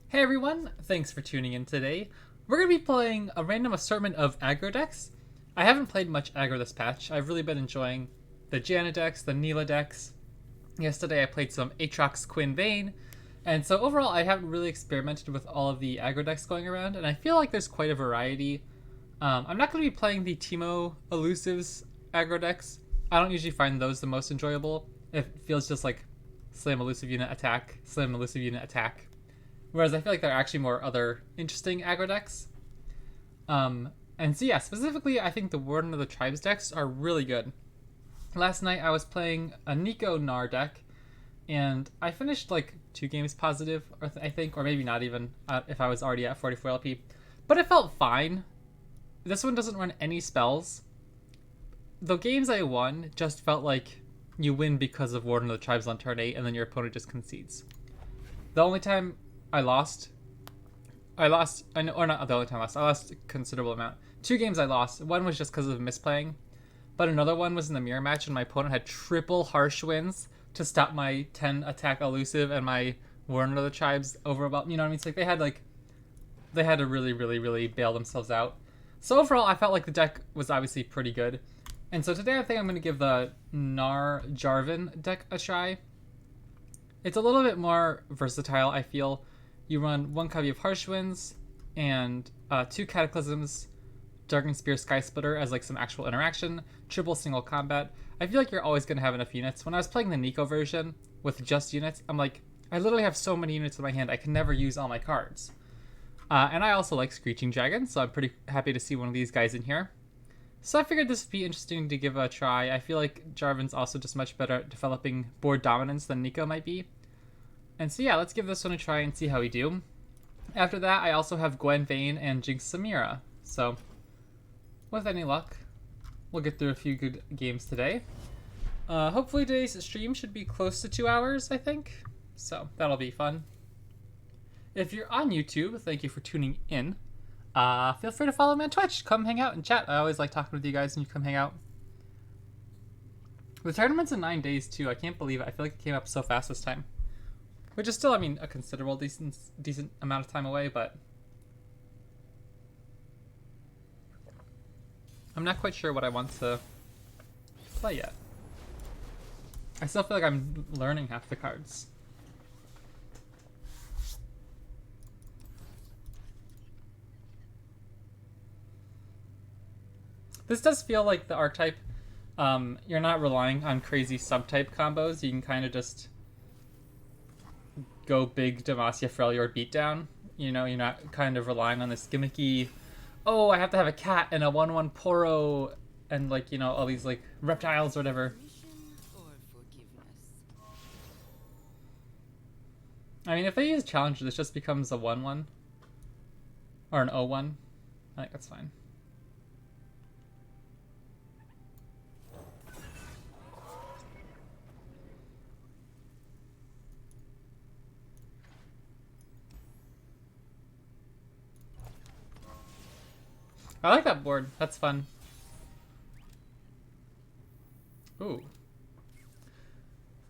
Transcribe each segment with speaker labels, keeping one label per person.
Speaker 1: Hey everyone, thanks for tuning in today. We're going to be playing a random assortment of aggro decks. I haven't played much aggro this patch. I've really been enjoying the Janna decks, the Neela decks. Yesterday I played some Aatrox Quinn Vayne, and so overall I haven't really experimented with all of the aggro decks going around, and I feel like there's quite a variety. I'm not going to be playing the Teemo Elusives aggro decks. I don't usually find those the most enjoyable. It feels just like slam elusive unit attack, slam elusive unit attack. Whereas I feel like there are actually more other interesting aggro decks. And so yeah, specifically I think the Warden of the Tribes decks are really good. Last night I was playing a Nico Gnar deck, and I finished like 2 games positive, I think, or maybe not even, if I was already at 44 LP. But it felt fine. This one doesn't run any spells. The games I won just felt like you win because of Warden of the Tribes on turn 8, and then your opponent just concedes. The only time I lost, or not the only time I lost a considerable amount. 2 games I lost. One was just because of misplaying, but another one was in the mirror match, and my opponent had triple harsh wins to stop my 10 attack elusive and my Warden of the Tribes over about, you know what I mean? It's like they had to really bail themselves out. So overall, I felt like the deck was obviously pretty good. And so today I think I'm going to give the Gnar Jarvan deck a try. It's a little bit more versatile, I feel. You run 1 copy of Harsh Winds and 2 Cataclysms, Darkening Spear, Sky Splitter as like some actual interaction, triple single combat. I feel like you're always going to have enough units. When I was playing the Nico version with just units, I'm like, I literally have so many units in my hand, I can never use all my cards. And I also like Screeching Dragon, so I'm pretty happy to see one of these guys in here. So I figured this would be interesting to give a try. I feel like Jarvan's also just much better at developing board dominance than Nico might be. And so yeah, let's give this one a try and see how we do. After that, I also have Gwen Vayne and Jinx Samira. So, with any luck, we'll get through a few good games today. Hopefully today's stream should be close to 2 hours, I think. So, that'll be fun. If you're on YouTube, thank you for tuning in. Feel free to follow me on Twitch. Come hang out and chat. I always like talking with you guys when you come hang out. The tournament's in 9 days, too. I can't believe it. I feel like it came up so fast this time. Which is still, I mean, a considerable decent amount of time away, but I'm not quite sure what I want to play yet. I still feel like I'm learning half the cards. This does feel like the archetype. You're not relying on crazy subtype combos. You can kind of just go big Demacia Freljord Beatdown. You know, you're not kind of relying on this gimmicky, oh, I have to have a cat and a 1/1 Poro and like, you know, all these like reptiles or whatever. I mean, if they use Challenger, this just becomes a 1/1 or an 0/1. I think that's fine. I like that board. That's fun. Ooh.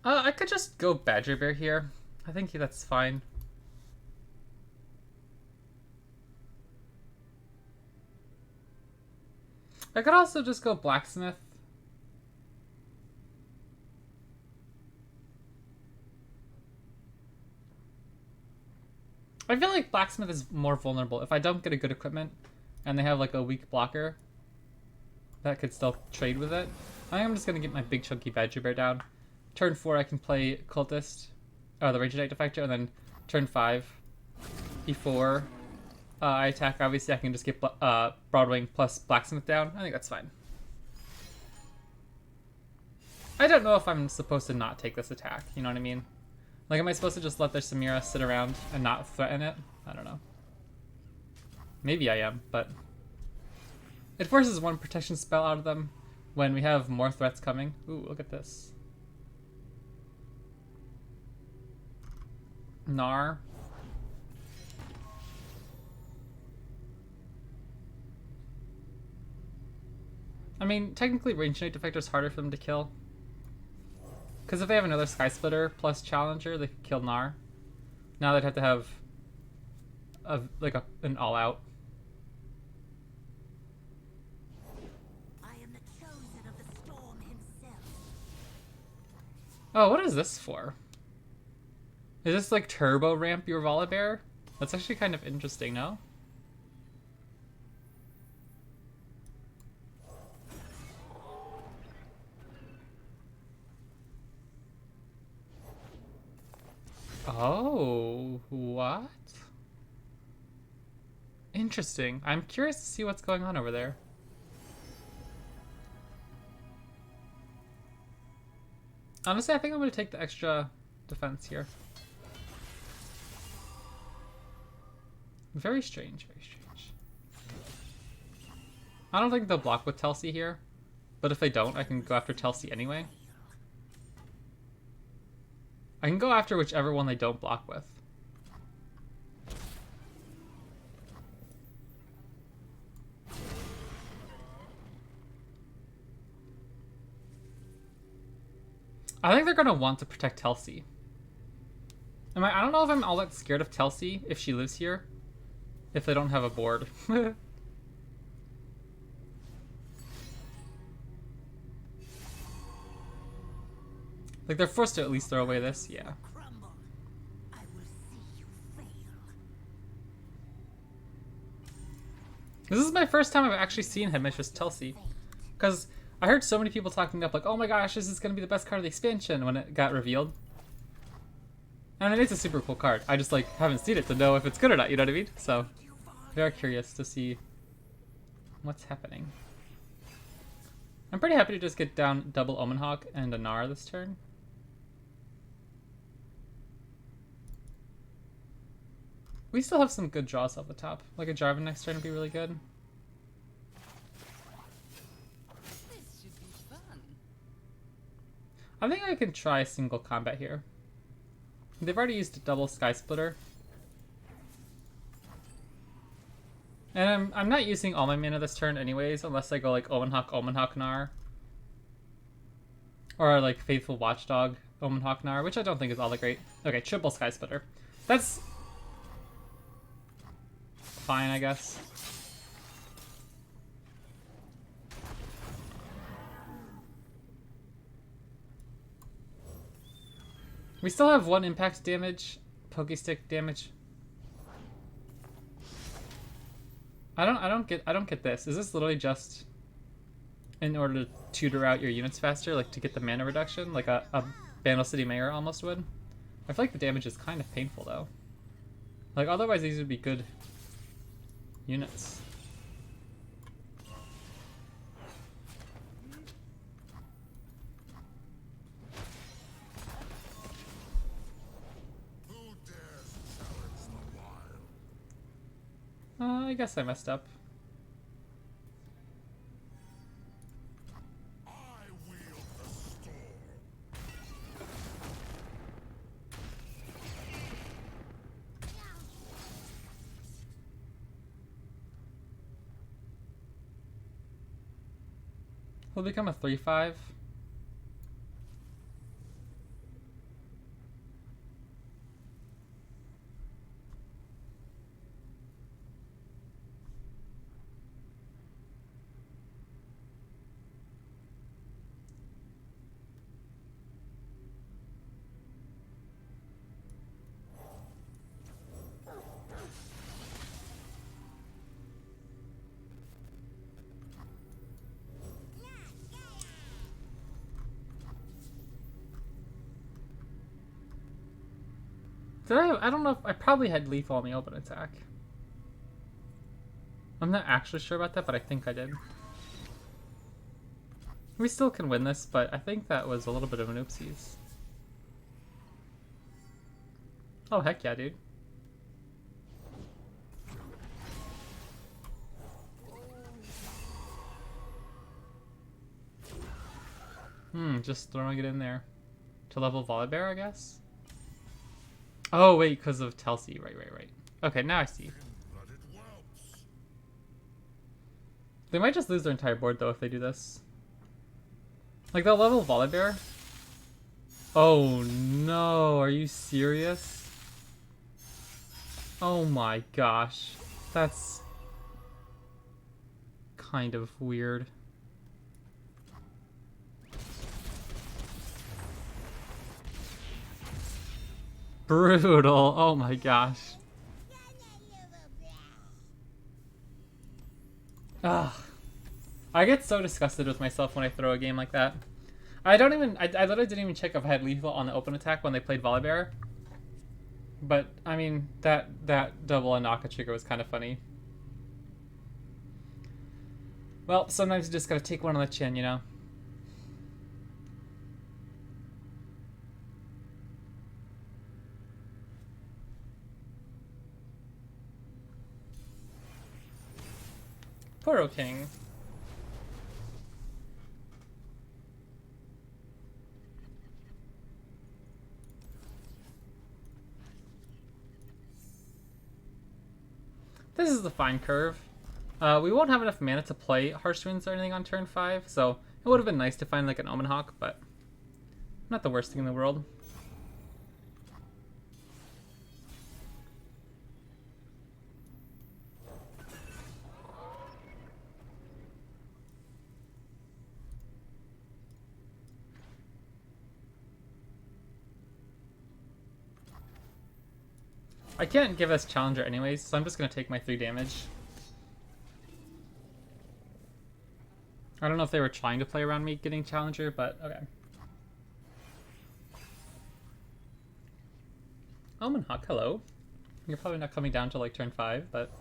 Speaker 1: I could just go Badger Bear here. I think that's fine. I could also just go Blacksmith. I feel like Blacksmith is more vulnerable. If I don't get a good equipment and they have like a weak blocker that could still trade with it, I think I'm just going to get my big chunky Badger Bear down. Turn 4 I can play Cultist, or the Ranger Knight Defector, and then turn 5, before I attack, obviously I can just get Broadwing plus Blacksmith down. I think that's fine. I don't know if I'm supposed to not take this attack, you know what I mean? Like, am I supposed to just let their Samira sit around and not threaten it? I don't know. Maybe I am, but it forces 1 protection spell out of them when we have more threats coming. Ooh, look at this. Gnar. I mean, technically Ranger Knight Defector is harder for them to kill. Because if they have another Sky Splitter plus Challenger, they could kill Gnar. Now they'd have to have an all out.
Speaker 2: I am the chosen of the storm himself.
Speaker 1: Oh, what is this for? Is this like turbo ramp your Volibear? That's actually kind of interesting, no? Oh, what? Interesting. I'm curious to see what's going on over there. Honestly, I think I'm going to take the extra defense here. Very strange, very strange. I don't think they'll block with Telsi here, but if they don't, I can go after Telsi anyway. I can go after whichever one they don't block with. I think they're going to want to protect Telsi. I don't know if I'm all that scared of Telsi if she lives here. If they don't have a board. Like, they're forced to at least throw away this, yeah.
Speaker 2: I will see you fail.
Speaker 1: This is my first time I've actually seen him as just Telsi. Because I heard so many people talking up like, oh my gosh, this is going to be the best card of the expansion when it got revealed. And it's a super cool card. I just like haven't seen it to know if it's good or not, you know what I mean? So, very curious to see what's happening. I'm pretty happy to just get down double Omen Hawk and a Gnar this turn. We still have some good draws off the top. Like a Jarvan next turn would be really good.
Speaker 2: This should be fun.
Speaker 1: I think I can try single combat here. They've already used a double Sky Splitter. And I'm not using all my mana this turn anyways, unless I go like Omen Hawk, Gnar. Or like Faithful Watchdog, Omen Hawk, Gnar, which I don't think is all that great. Okay, triple Sky Splitter. That's fine, I guess. We still have one impact damage, Pokestick damage. I don't get this. Is this literally just in order to tutor out your units faster, like to get the mana reduction, like a Bandle City Mayor almost would? I feel like the damage is kind of painful though. Like otherwise these would be good units. I guess I messed up. He'll become a 3/5. Did I don't know if I probably had lethal on the open attack. I'm not actually sure about that, but I think I did. We still can win this, but I think that was a little bit of an oopsies. Oh, heck yeah, dude. Just throwing it in there. To level Volibear, I guess? Oh, wait, because of Telsi. Right. Okay, now I see. They might just lose their entire board, though, if they do this. Like, they'll level Volibear. Oh, no. Are you serious? Oh my gosh. That's kind of weird. Brutal. Oh my gosh. Ugh. I get so disgusted with myself when I throw a game like that. I literally didn't even check if I had lethal on the open attack when they played Volibear. But, I mean, that double Anaka trigger was kind of funny. Well, sometimes you just gotta take one on the chin, you know? Poor King. This is the fine curve. We won't have enough mana to play Harsh Winds or anything on turn 5, so it would have been nice to find like an Omen Hawk, but not the worst thing in the world. I can't give us Challenger anyways, so I'm just going to take my 3 damage. I don't know if they were trying to play around me getting Challenger, but okay. Omen Hawk, hello. You're probably not coming down to like turn 5, but...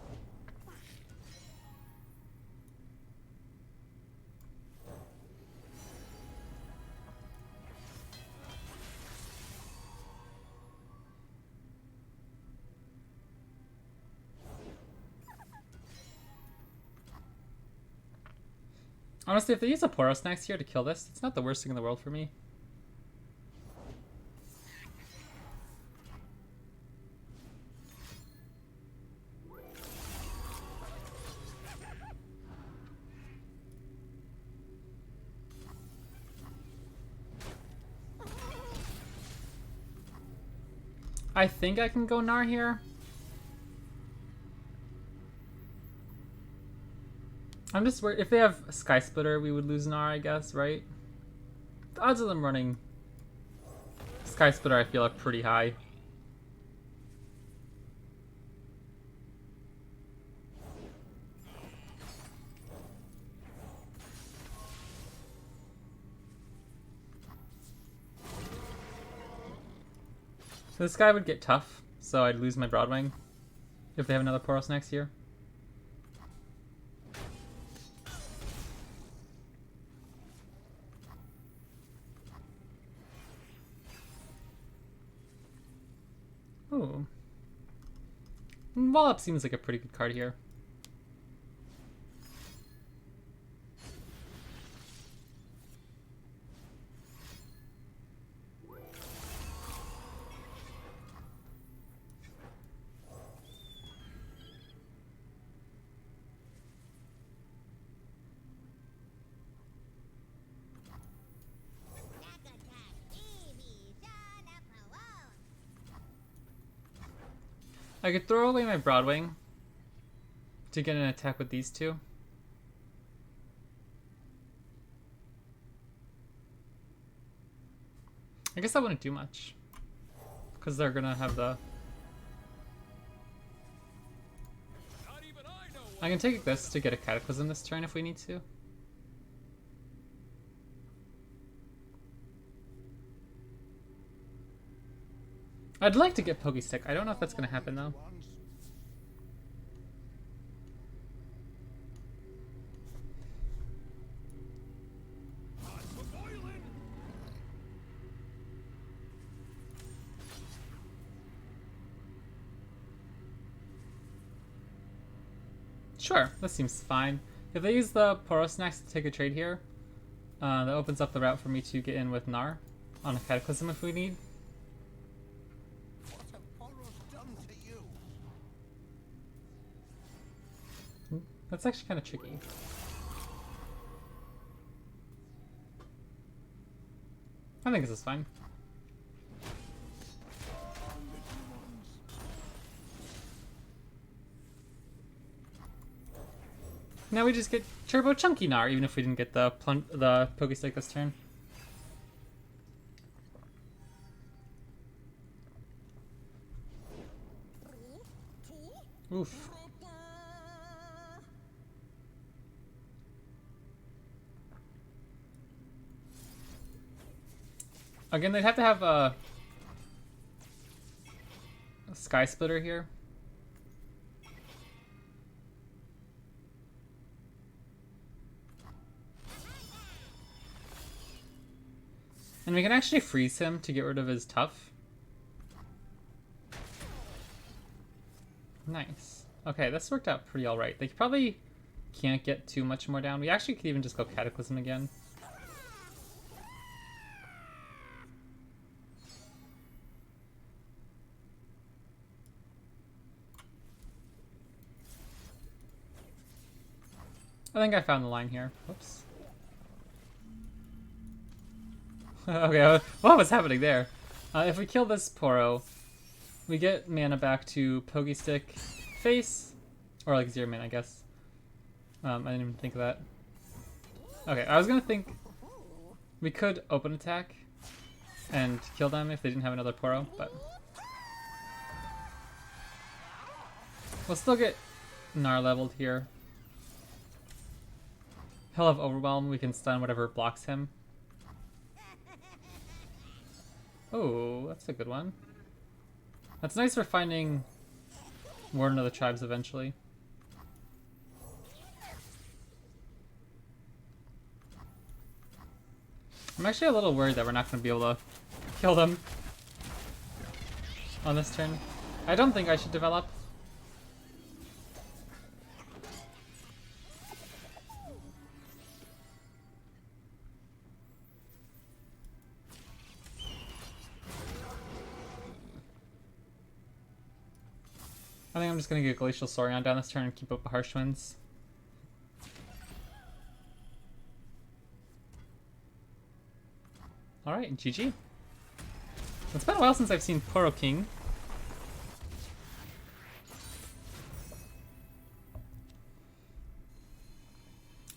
Speaker 1: Honestly, if they use a Poros next here to kill this, it's not the worst thing in the world for me. I think I can go Gnar here. I'm just worried. If they have Sky Splitter, we would lose Gnar, I guess, right? The odds of them running Sky Splitter, I feel, are pretty high. So this guy would get tough, so I'd lose my Broadwing if they have another Poros next year. Ooh. Wallop seems like a pretty good card here. I could throw away my Broadwing to get an attack with these two. I guess that wouldn't do much, because they're gonna have the... I can take this to get a Cataclysm this turn if we need to. I'd like to get Pokestick. I don't know if that's gonna happen though. Sure, that seems fine. If they use the Poros next to take a trade here, that opens up the route for me to get in with Gnar on a Cataclysm if we need. That's actually kind of tricky. I think this is fine. Now we just get Turbo Chunky Gnar, even if we didn't get the Pokestick this turn. Oof. Again, they'd have to have a Sky Splitter here. And we can actually freeze him to get rid of his tough. Nice. Okay, this worked out pretty alright. They probably can't get too much more down. We actually could even just go Cataclysm again. I think I found the line here. Whoops. Okay, what was happening there? If we kill this Poro, we get mana back to Pokestick, face, or like 0 mana, I guess. I didn't even think of that. Okay, I was gonna think we could open attack and kill them if they didn't have another Poro, but we'll still get Gnar leveled here. He'll have Overwhelm, we can stun whatever blocks him. Oh, that's a good one. That's nice for finding Warden of the Tribes eventually. I'm actually a little worried that we're not going to be able to kill them on this turn. I don't think I should develop. I think I'm just going to get Glacial Saurian down this turn and keep up the Harsh Winds. Alright, GG. It's been a while since I've seen Poro King.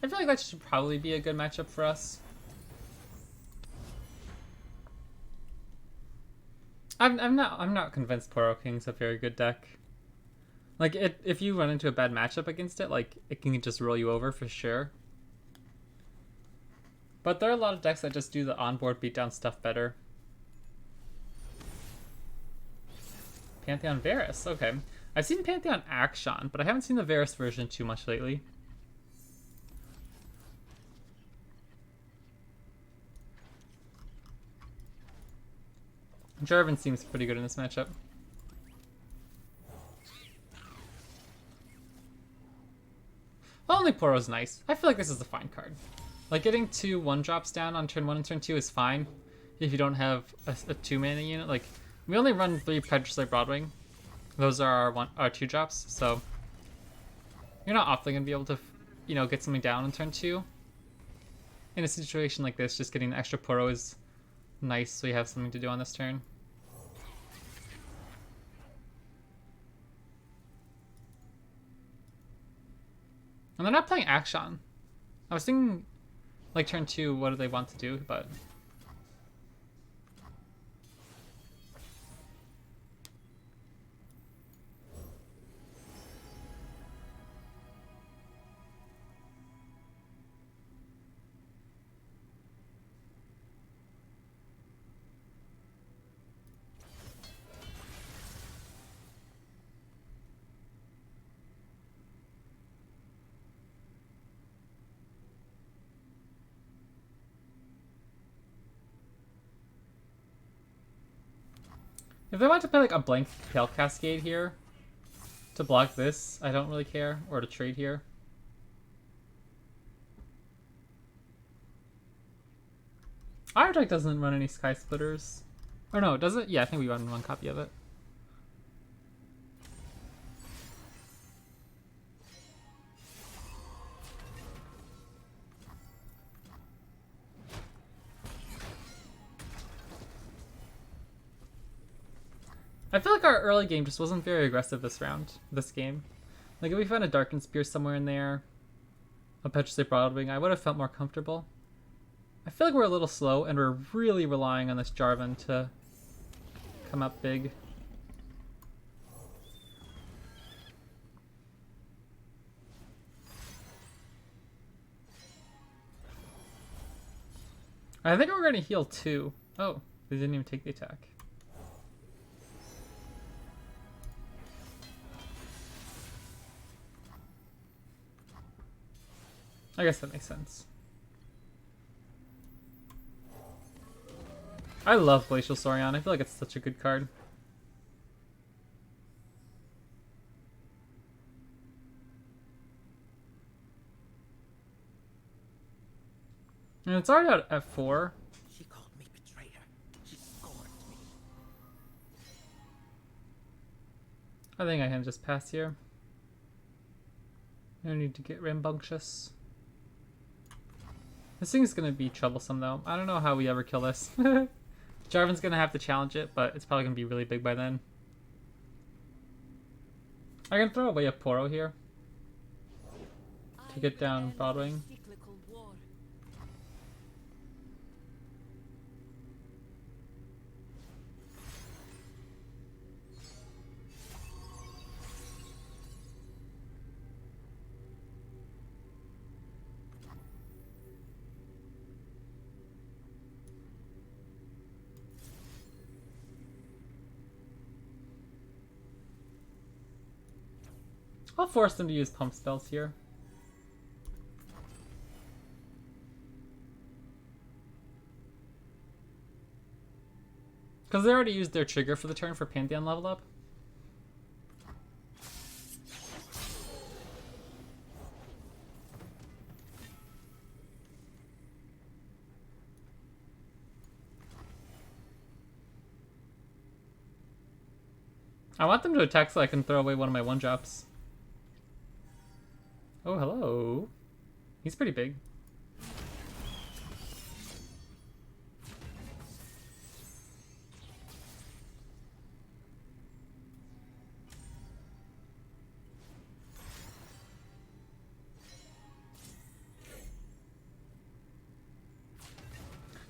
Speaker 1: I feel like that should probably be a good matchup for us. I'm not convinced Poro King's a very good deck. Like, if you run into a bad matchup against it, like, it can just roll you over for sure. But there are a lot of decks that just do the onboard beatdown stuff better. Pantheon Varus, okay. I've seen Pantheon Action, but I haven't seen the Varus version too much lately. Jarvan seems pretty good in this matchup. Only Poro's nice. I feel like this is a fine card. Like, getting 2 1-drops down on turn 1 and turn 2 is fine if you don't have a 2-mana unit. Like, we only run 3 Predator Broadwing. Those are our 2-drops, so you're not often going to be able to, you know, get something down on turn 2. In a situation like this, just getting an extra Poro is nice so you have something to do on this turn. And they're not playing Action. I was thinking, like, turn 2, what do they want to do, but... If they want to play like a blank Pale Cascade here to block this, I don't really care. Or to trade here. Our deck doesn't run any Sky Splitters. Or no, does it? Yeah, I think we run 1 copy of it. I feel like our early game just wasn't very aggressive this game. Like, if we found a Darkened Spear somewhere in there, a Petrosate Broadwing, I would have felt more comfortable. I feel like we're a little slow, and we're really relying on this Jarvan to come up big. I think we're going to heal too. Oh, they didn't even take the attack. I guess that makes sense. I love Glacial Saurian. I feel like it's such a good card. And it's already out at 4.
Speaker 3: She called me betrayer. She scorned me.
Speaker 1: I think I can just pass here. No need to get rambunctious. This thing's gonna be troublesome though. I don't know how we ever kill this. Jarvan's gonna have to challenge it, but it's probably gonna be really big by then. I can throw away a Poro here to get down Broadwing. I'll force them to use pump spells here. Because they already used their trigger for the turn for Pantheon level up. I want them to attack so I can throw away one of my 1-drops. Oh, hello. He's pretty big.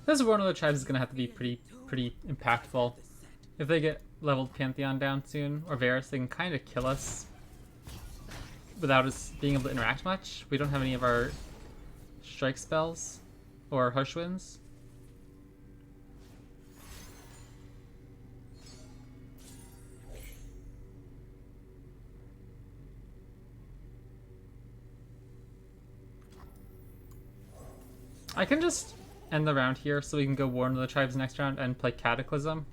Speaker 1: This one of the tribes is gonna have to be pretty impactful. If they get leveled Pantheon down soon, or Varus, they can kind of kill us without us being able to interact much. We don't have any of our strike spells or harsh winds. I can just end the round here so we can go Warn of the Tribes next round and play Cataclysm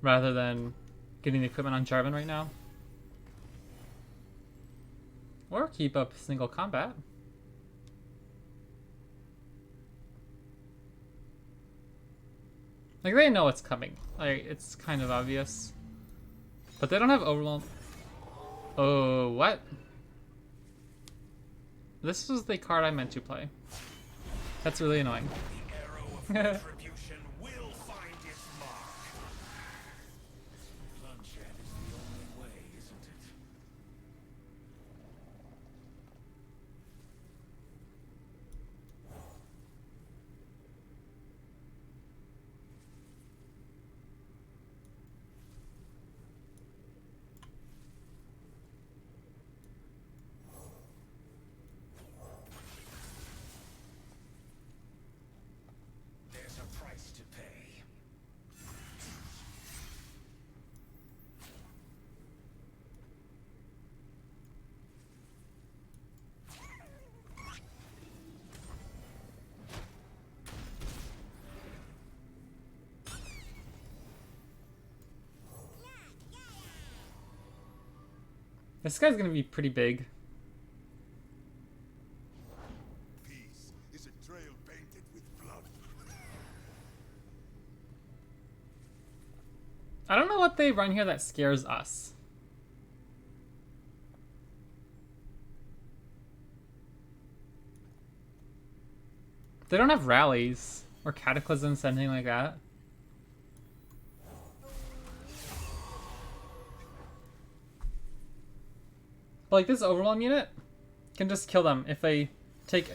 Speaker 1: rather than getting the equipment on Jarvan right now. Or keep up single combat. Like, they know it's coming. Like, it's kind of obvious. But they don't have Overwhelm. Oh, what? This was the card I meant to play. That's really annoying.
Speaker 3: The arrow of retribution will find its mark. Bloodshed is the only way, isn't it? There's a price to pay.
Speaker 1: This guy's gonna be pretty big.
Speaker 4: Peace is a trail painted with blood.
Speaker 1: I don't know what they run here that scares us. They don't have rallies or cataclysms, anything like that. But like this Overwhelm unit can just kill them if they take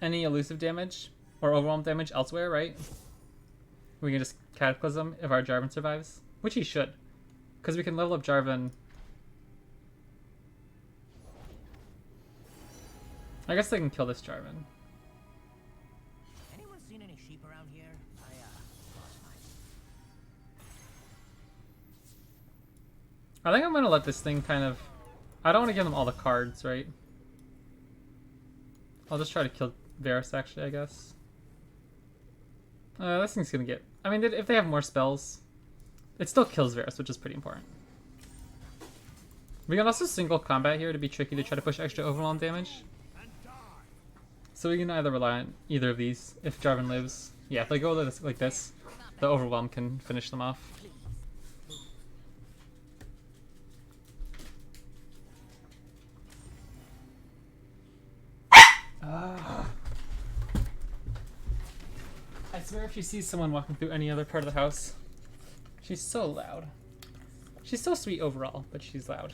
Speaker 1: any elusive damage or overwhelm damage elsewhere, right? We can just Cataclysm if our Jarvan survives, which he should, because we can level up Jarvan. I guess they can kill this Jarvan.
Speaker 5: Anyone seen any sheep around here? I lost mine.
Speaker 1: I think I'm gonna let this thing kind of. I don't want to give them all the cards, right? I'll just try to kill Varus, actually, I guess. This thing's gonna get... I mean, if they have more spells, it still kills Varus, which is pretty important. We can also single combat here to be tricky to try to push extra overwhelm damage. So we can either rely on either of these if Jarvan lives. Yeah, if they go like this, the overwhelm can finish them off. I swear if she sees someone walking through any other part of the house, she's so loud. She's so sweet overall, but she's loud.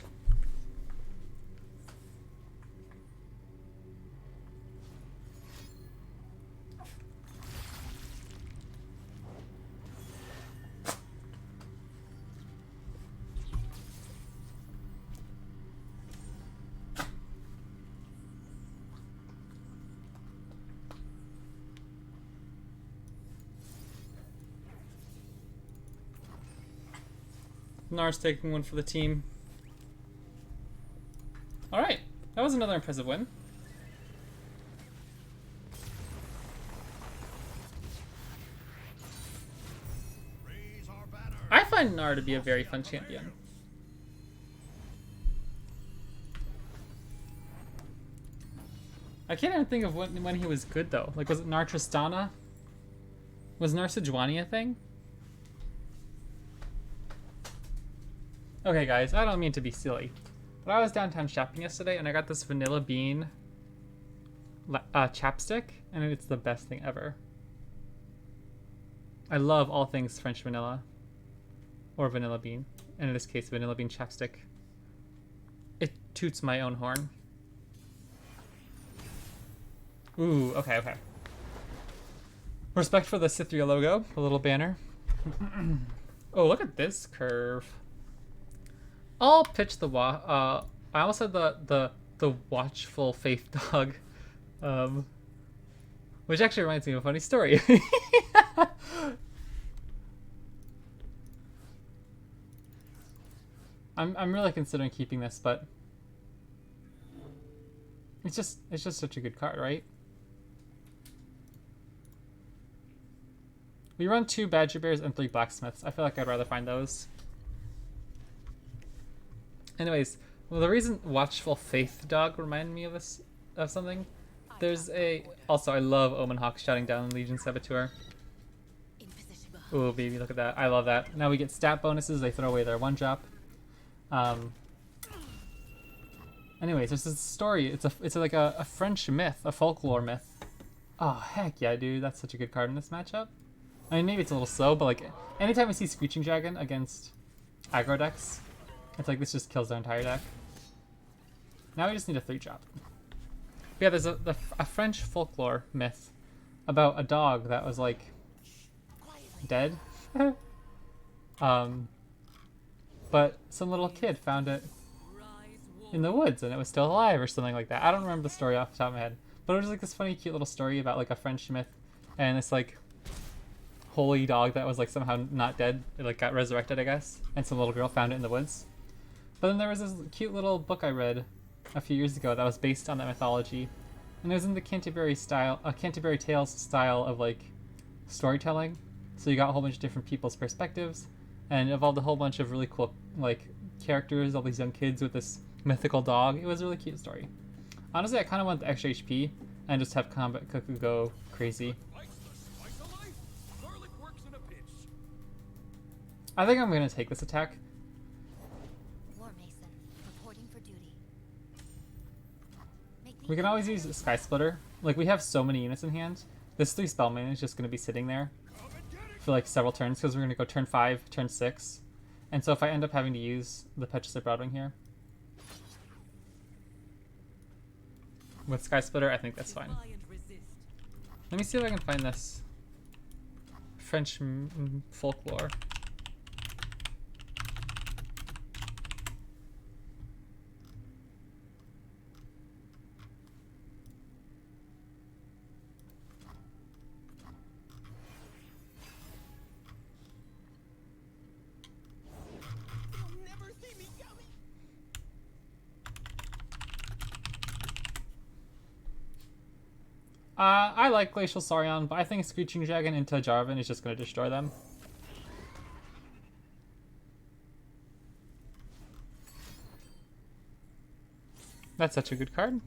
Speaker 1: Gnar's taking one for the team. Alright, that was another impressive win.
Speaker 3: Raise our banner.
Speaker 1: I find Gnar to be a very fun champion. I can't even think of when he was good though. Like, was it Gnar Tristana? Was Gnar Sejuani a thing? Okay guys, I don't mean to be silly, but I was downtown shopping yesterday and I got this vanilla bean chapstick, and it's the best thing ever. I love all things French vanilla, or vanilla bean, and in this case vanilla bean chapstick. It toots my own horn. Ooh, okay. Respect for the Cythria logo, the little banner. Oh, look at this curve. I'll pitch the I almost said the watchful faith dog, which actually reminds me of a funny story. I'm really considering keeping this, but it's just such a good card, right? We run 2 Badger Bears and 3 Blacksmiths. I feel like I'd rather find those. Anyways, well, the reason Watchful Faith Dog reminded me of this of something, there's a... Also, I love Omen Hawk shutting down Legion Saboteur. Oh, baby, look at that. I love that. Now we get stat bonuses. They throw away their 1-drop. Anyways, there's this story. It's like a French myth, a folklore myth. Oh, heck yeah, dude. That's such a good card in this matchup. I mean, maybe it's a little slow, but like, anytime we see Screeching Dragon against aggro decks, it's like this just kills their entire deck. Now we just need a 3-drop. Yeah, there's a French folklore myth about a dog that was like dead. But some little kid found it in the woods and it was still alive or something like that. I don't remember the story off the top of my head, but it was like this funny, cute little story about like a French myth and this like holy dog that was like somehow not dead. It like got resurrected, I guess, and some little girl found it in the woods. But then there was this cute little book I read a few years ago that was based on that mythology, and it was in the Canterbury Tales style of like storytelling. So you got a whole bunch of different people's perspectives, and it involved a whole bunch of really cool like characters, all these young kids with this mythical dog. It was a really cute story. Honestly, I kind of want the extra HP and just have Combat Cuckoo go crazy. I think I'm gonna take this attack.
Speaker 2: War Mason, reporting for duty.
Speaker 1: We can always use Sky Splitter. Like, we have so many units in hand. This 3 spell mana is just gonna be sitting there for like several turns because we're gonna go turn 5, turn 6. And so if I end up having to use the Petrus of Broadwing here. with Sky Splitter, I think that's fine. Let me see if I can find this French folklore. I like Glacial Saurian, but I think Screeching Dragon into Jarvan is just going to destroy them. That's such a good card.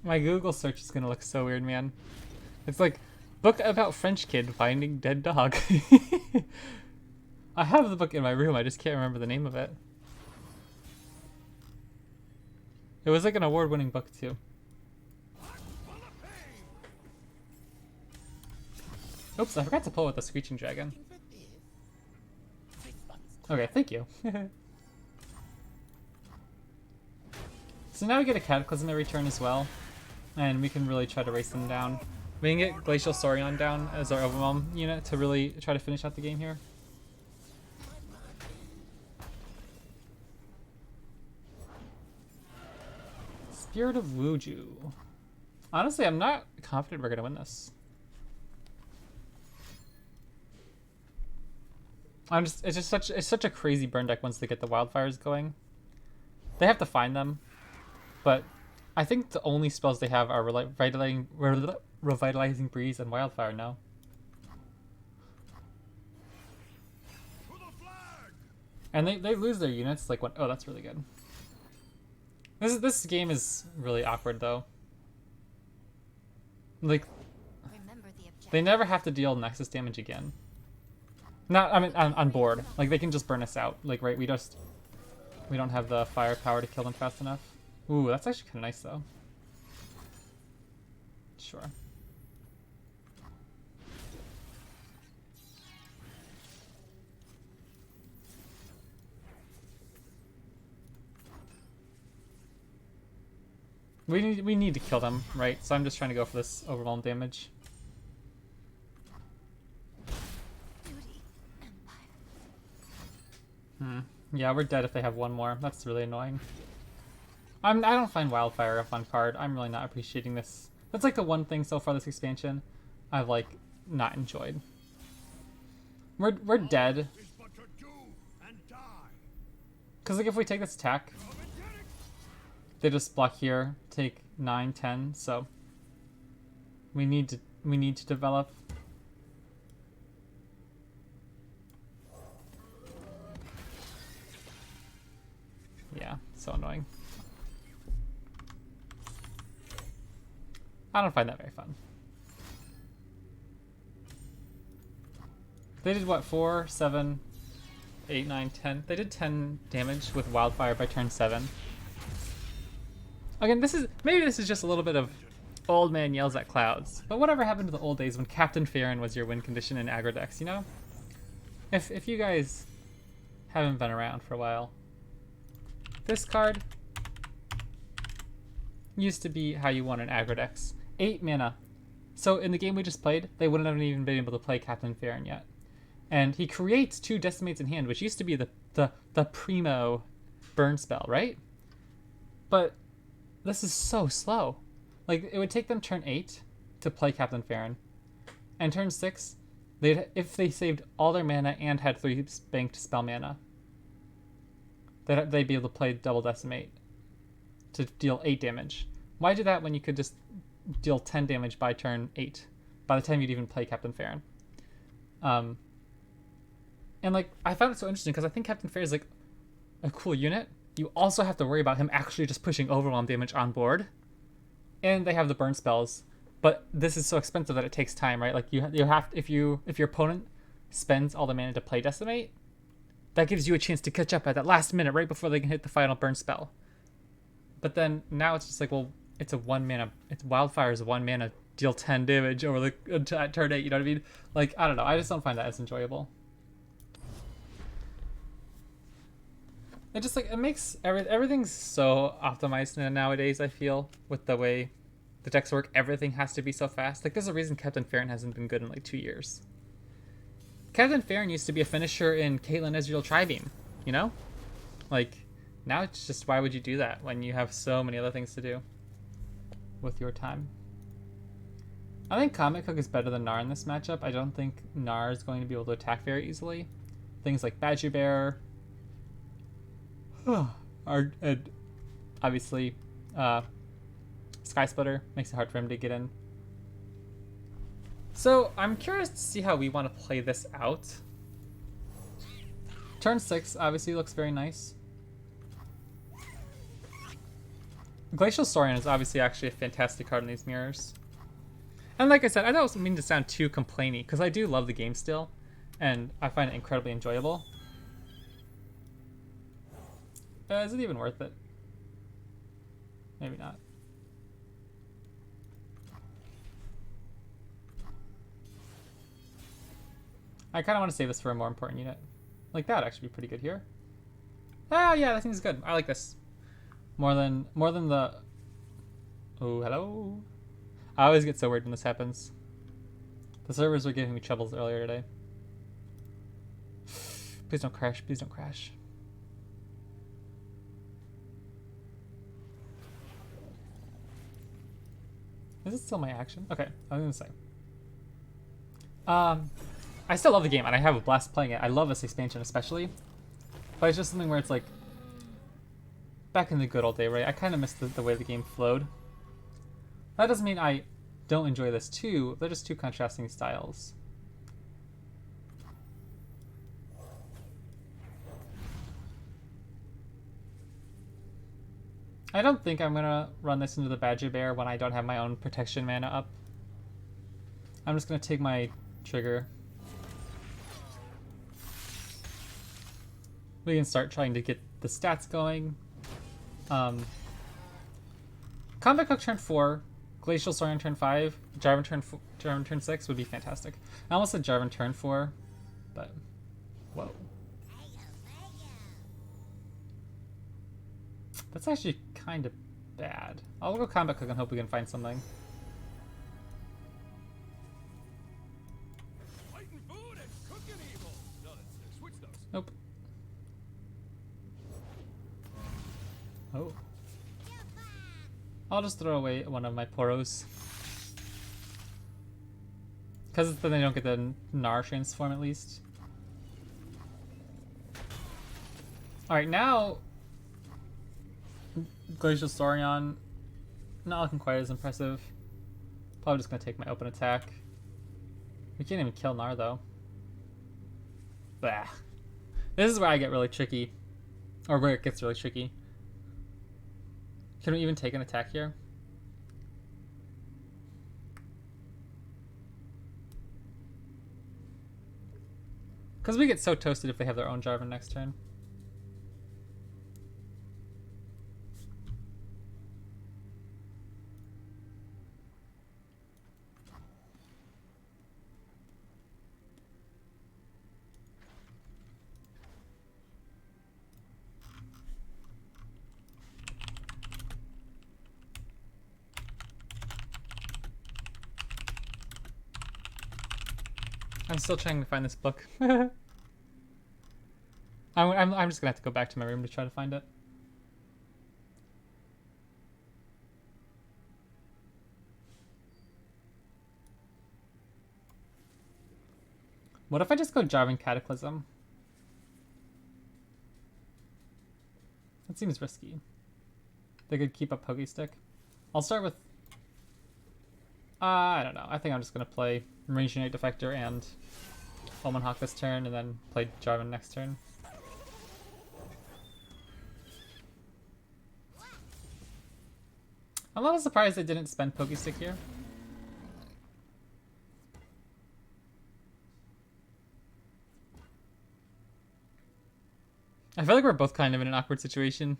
Speaker 1: My Google search is gonna look so weird, man. It's like, book about French kid finding dead dog. I have the book in my room, I just can't remember the name of it. It was like an award-winning book, too. Oops, I forgot to pull with the Screeching Dragon. Okay, thank you. So now we get a Cataclysm every turn as well. And we can really try to race them down. We can get Glacial Saurian down as our Overwhelm unit to really try to finish out the game here. Spirit of Wuju. Honestly, I'm not confident we're gonna win this. It's such a crazy burn deck once they get the wildfires going. They have to find them, but I think the only spells they have are Revitalizing Breeze and Wildfire now. And they lose their units like when, oh, that's really good. This game is really awkward though. Like, they never have to deal Nexus damage again. Not, I mean, on board. Like, they can just burn us out. Like, right, we don't have the firepower to kill them fast enough. Ooh, that's actually kind of nice, though. Sure. We need to kill them, right? So I'm just trying to go for this overwhelm damage. Yeah, we're dead if they have one more. That's really annoying. I don't find Wildfire a fun card. I'm really not appreciating this. That's like the one thing so far this expansion I've like not enjoyed. We're dead. Cause like if we take this attack, they just block here, take 9, 10. So we need to develop. Yeah, so annoying. I don't find that very fun. They did what, 4, 7, 8, 9, 10? They did 10 damage with Wildfire by turn 7. Again, maybe this is just a little bit of old man yells at clouds. But whatever happened to the old days when Captain Farron was your win condition in aggro decks, you know? If you guys haven't been around for a while, this card used to be how you won in aggro decks. 8 mana. So in the game we just played, they wouldn't have even been able to play Captain Farron yet. And he creates 2 Decimates in hand, which used to be the primo burn spell, right? But this is so slow. Like, it would take them turn 8 to play Captain Farron. And turn 6, if they saved all their mana and had 3 banked spell mana, they'd be able to play double Decimate to deal 8 damage. Why do that when you could just deal 10 damage by turn 8, by the time you'd even play Captain Farron? And like, I found it so interesting because I think Captain Farron is like a cool unit. You also have to worry about him actually just pushing overwhelm damage on board. And they have the burn spells. But this is so expensive that it takes time, right? Like you have, if your opponent spends all the mana to play Decimate, that gives you a chance to catch up at that last minute right before they can hit the final burn spell. But then now it's just like, well, it's a 1 mana. It's Wildfire is a 1 mana, deal 10 damage over the at turn 8. You know what I mean? Like, I don't know. I just don't find that as enjoyable. It just like it makes everything's so optimized nowadays. I feel with the way the decks work, everything has to be so fast. Like, there's a reason Captain Farron hasn't been good in like 2 years. Captain Farron used to be a finisher in Caitlyn Ezreal Tribeam, you know? Like, now it's just, why would you do that when you have so many other things to do with your time? I think Comet Cook is better than Gnar in this matchup. I don't think Gnar is going to be able to attack very easily. Things like Badger Bear are obviously Sky Splitter makes it hard for him to get in. So I'm curious to see how we want to play this out. Turn 6 obviously looks very nice. Glacial Saurian is obviously actually a fantastic card in these mirrors. And like I said, I don't mean to sound too complainy, because I do love the game still, and I find it incredibly enjoyable. Is it even worth it? Maybe not. I kind of want to save this for a more important unit. Like, that would actually be pretty good here. Ah, yeah, that seems good. I like this. More than the... Oh, hello? I always get so weird when this happens. The servers were giving me troubles earlier today. Please don't crash. Please don't crash. Is it still my action? Okay, I was gonna say. I still love the game, and I have a blast playing it. I love this expansion especially. But it's just something where it's like... Back in the good old day, right? I kind of miss the way the game flowed. That doesn't mean I don't enjoy this too. They're just two contrasting styles. I don't think I'm gonna run this into the Badger Bear when I don't have my own protection mana up. I'm just gonna take my trigger. We can start trying to get the stats going. Combat Cook turn 4, Glacial Saurian turn 5, Jarvan turn 6 would be fantastic. I almost said Jarvan turn 4, but whoa. That's actually kind of bad. I'll go Combat Cook and hope we can find something.
Speaker 3: Fighting food and cooking evil. No, that's switch those.
Speaker 1: Nope. Oh. I'll just throw away one of my Poros. Because then they don't get the Gnar transform at least. Alright, now... Glacial Saurian, not looking quite as impressive. Probably just gonna take my open attack. We can't even kill Gnar though. Bah. This is where I get really tricky. Or where it gets really tricky. Can we even take an attack here? Because we get so toasted if they have their own Jarvan next turn. I'm still trying to find this book. I'm just gonna have to go back to my room to try to find it. What if I just go Jarvan Cataclysm? That seems risky. They could keep up Pokestick. I'll start with... I don't know. I think I'm just gonna play Range Unite Defector and Omen Hawk this turn, and then play Jarvan next turn. I'm a little surprised they didn't spend Pokestick here. I feel like we're both kind of in an awkward situation.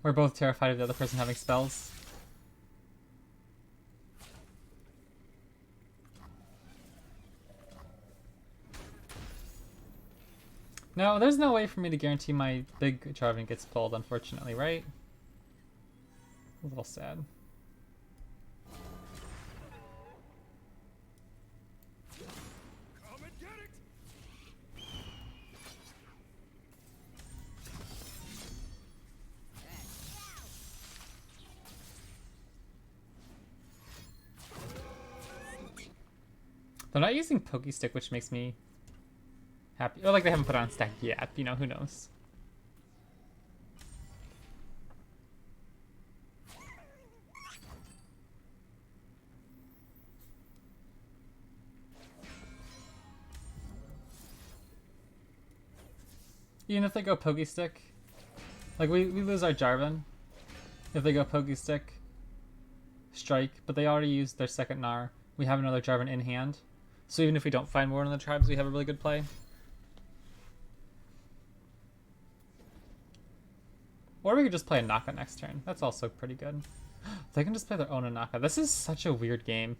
Speaker 1: We're both terrified of the other person having spells. No, there's no way for me to guarantee my big Jarvan gets pulled, unfortunately, right? A little sad.
Speaker 4: Come and get it!
Speaker 1: They're not using Pokestick, which makes me happy. Or like they haven't put on stack yet, you know, who knows. Even if they go Pokestick, like we lose our Jarvan if they go Pokestick, Strike, but they already used their second Gnar. We have another Jarvan in hand. So even if we don't find more in the tribes, we have a really good play. Or we could just play a Naka next turn. That's also pretty good. They can just play their own Naka. This is such a weird game.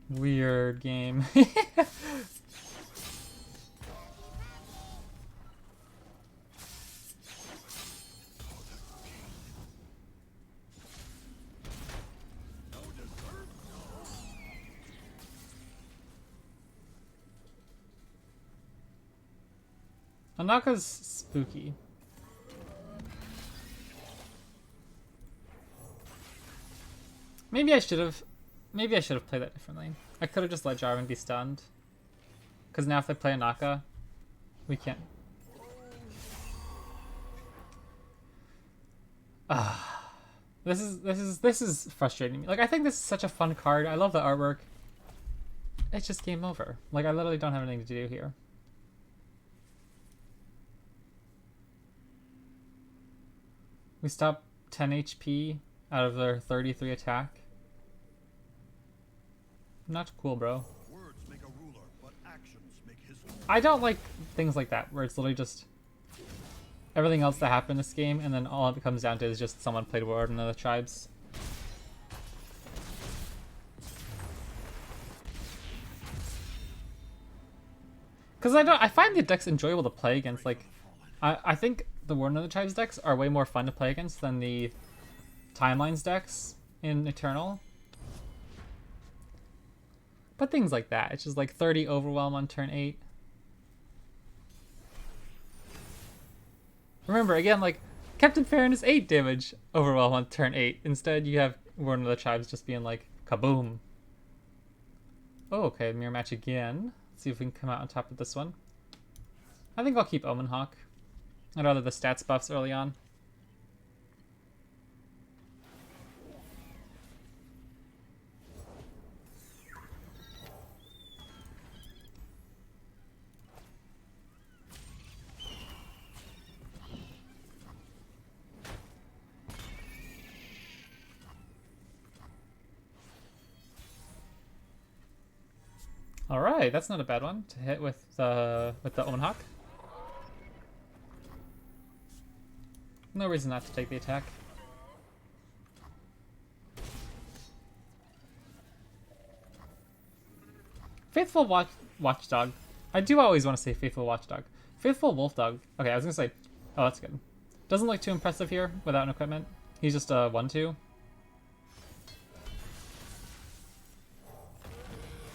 Speaker 1: Weird game. Anaka's spooky. Maybe I should have played that differently. I could have just let Jarvan be stunned. Because now if they play Anaka, we can't. This is frustrating me. Like I think this is such a fun card. I love the artwork. It's just game over. Like I literally don't have anything to do here. We stop 10 HP out of their 33 attack. Not cool, bro.
Speaker 4: Words make a ruler, but actions make history.
Speaker 1: I don't like things like that, where it's literally just everything else that happened in this game, and then all it comes down to is just someone played Ward in the tribes. Because I find the decks enjoyable to play against. Like, I think the Warden of the Tribes decks are way more fun to play against than the Timelines decks in Eternal. But things like that. It's just like 30 Overwhelm on turn 8. Remember, again, like, Captain Farron is 8 damage Overwhelm on turn 8. Instead, you have Warden of the Tribes just being like, kaboom. Oh, okay, mirror match again. Let's see if we can come out on top of this one. I think I'll keep Omen Hawk. I'd rather the stats buffs early on. All right, that's not a bad one to hit with the Omen Hawk. No reason not to take the attack. Faithful Watchdog. I do always want to say Faithful Watchdog. Faithful Wolfdog. Okay, I was gonna say. Oh, that's good. Doesn't look too impressive here without an equipment. He's just a 1/2.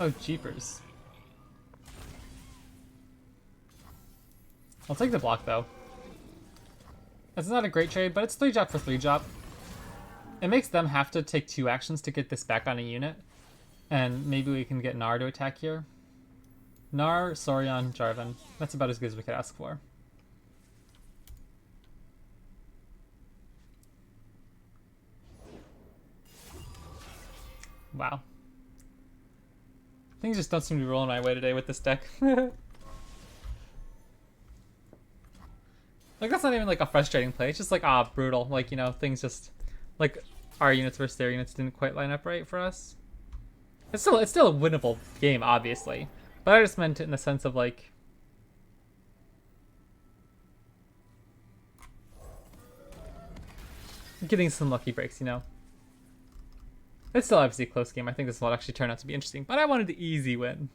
Speaker 1: Oh, jeepers. I'll take the block though. It's not a great trade, but it's 3-drop for 3-drop. It makes them have to take 2 actions to get this back on a unit. And maybe we can get Gnar to attack here. Gnar, Sorion, Jarvan. That's about as good as we could ask for. Wow. Things just don't seem to be rolling my way today with this deck. Like, that's not even, like, a frustrating play. It's just, like, brutal. Like, you know, things just... Like, our units versus their units didn't quite line up right for us. It's still a winnable game, obviously. But I just meant it in the sense of like getting some lucky breaks, you know. It's still obviously a close game. I think this will actually turn out to be interesting, but I wanted the easy win.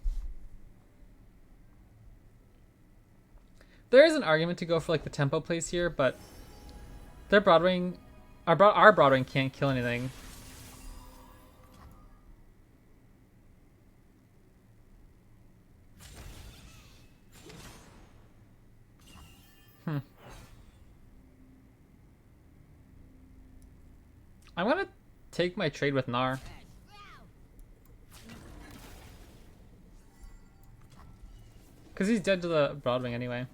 Speaker 1: There is an argument to go for like the tempo plays here, but their Broadwing, our Broadwing can't kill anything. I'm gonna take my trade with Gnar. Because he's dead to the Broadwing anyway.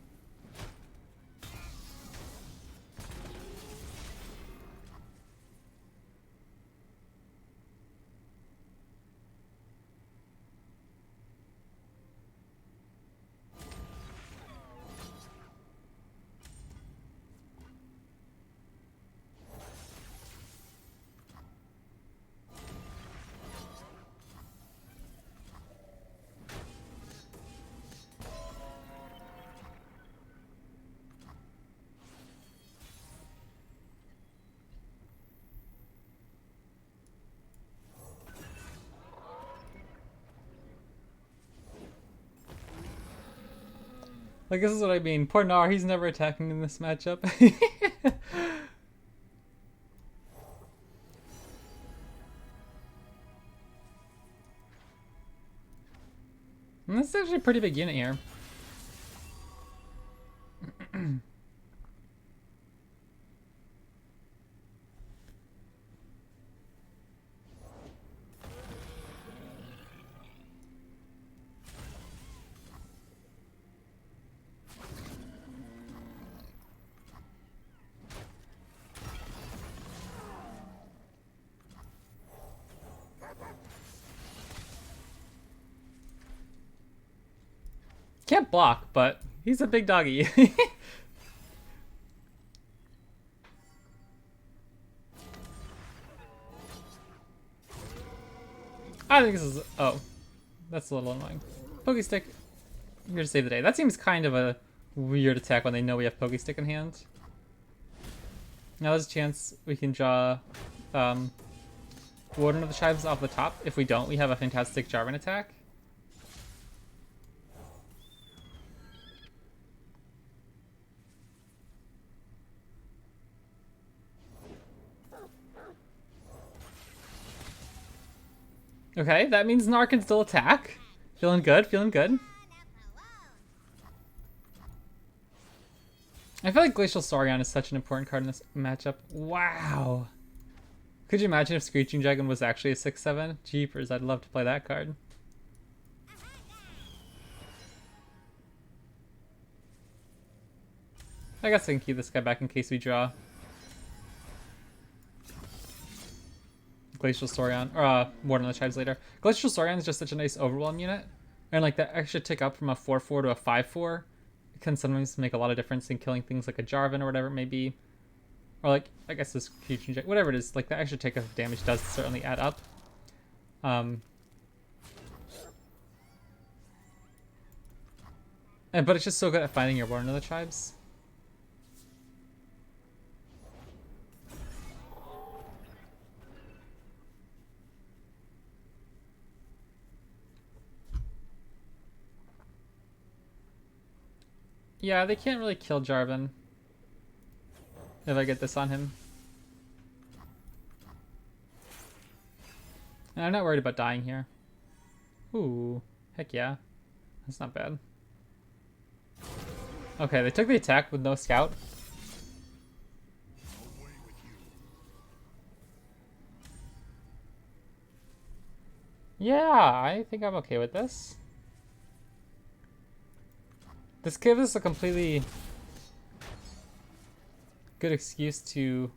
Speaker 1: Like, this is what I mean. Poor Gnar, he's never attacking in this matchup. And this is actually a pretty big unit here. Can't block, but he's a big doggy. I think this is... Oh. That's a little annoying. Pokestick. Here to save the day. That seems kind of a weird attack when they know we have Pokestick in hand. Now there's a chance we can draw Warden of the Tribes off the top. If we don't, we have a fantastic Jarvan attack. Okay, that means Gnar can still attack. Feeling good, feeling good. I feel like Glacial Saurian is such an important card in this matchup. Wow. Could you imagine if Screeching Dragon was actually a 6/7? Jeepers, I'd love to play that card. I guess I can keep this guy back in case we draw. Glacial Saurian, or Warden of the Tribes later. Glacial Saurian is just such a nice overwhelm unit. And like that extra tick up from a 4/4 to a 5/4 can sometimes make a lot of difference in killing things like a Jarvan or whatever it may be. Or like, I guess this huge inject, whatever it is, like the extra tick of damage does certainly add up. But it's just so good at finding your Warden of the Tribes. Yeah, they can't really kill Jarvan if I get this on him. And I'm not worried about dying here. Ooh, heck yeah. That's not bad. Okay, they took the attack with no scout. Yeah, I think I'm okay with this. This gives us a completely good excuse to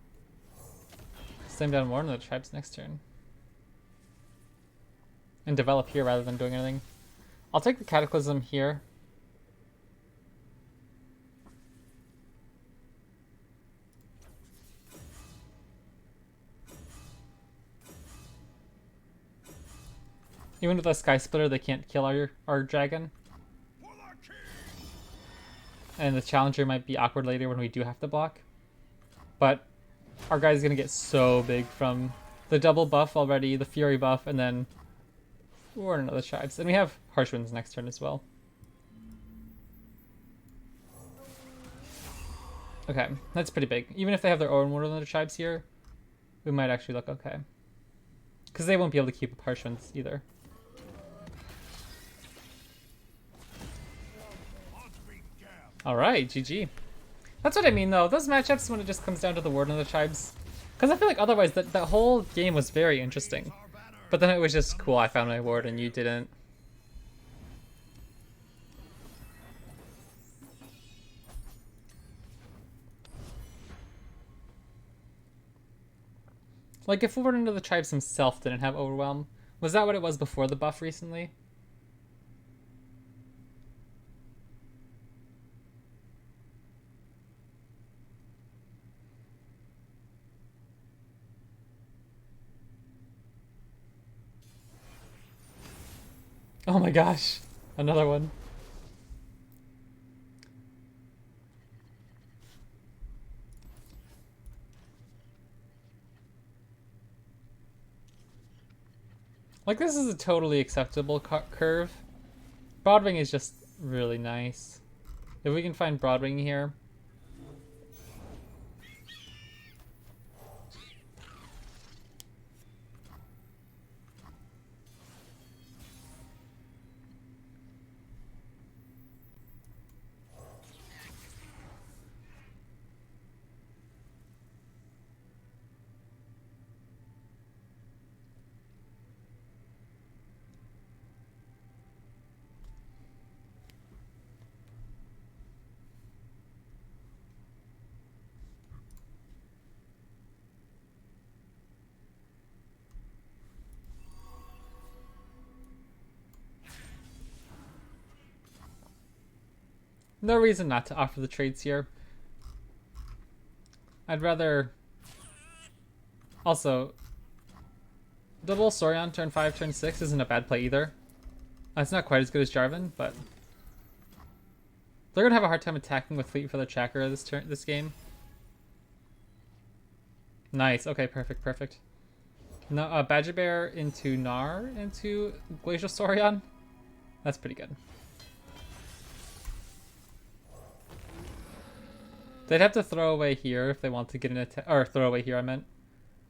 Speaker 1: slam down Warden of the Tribes next turn. And develop here rather than doing anything. I'll take the Cataclysm here. Even with a Sky Splitter, they can't kill our dragon. And the Challenger might be awkward later when we do have to block. But our guy's gonna get so big from the double buff already, the Fury buff, and then we're in another tribes. And we have Harsh Winds next turn as well. Okay, that's pretty big. Even if they have their own one of the tribes here, we might actually look okay. Because they won't be able to keep up Harsh Winds either. Alright, GG. That's what I mean though, those matchups when it just comes down to the Warden of the Tribes. Because I feel like otherwise that whole game was very interesting. But then it was just cool, I found my ward and you didn't. Like if Warden of the Tribes himself didn't have Overwhelm, was that what it was before the buff recently? Oh my gosh, another one. Like this is a totally acceptable curve. Broadwing is just really nice. If we can find Broadwing here. No reason not to offer the trades here. I'd rather... Also, double Sorion turn 5, turn 6 isn't a bad play either. It's not quite as good as Jarvan, but... They're gonna have a hard time attacking with Fleet for the Tracker this game. Nice, okay, perfect, perfect. No, Badger Bear into Gnar into Glacial Sorion? That's pretty good. They'd have to throw away here if they want to get an attack, or throw away here I meant,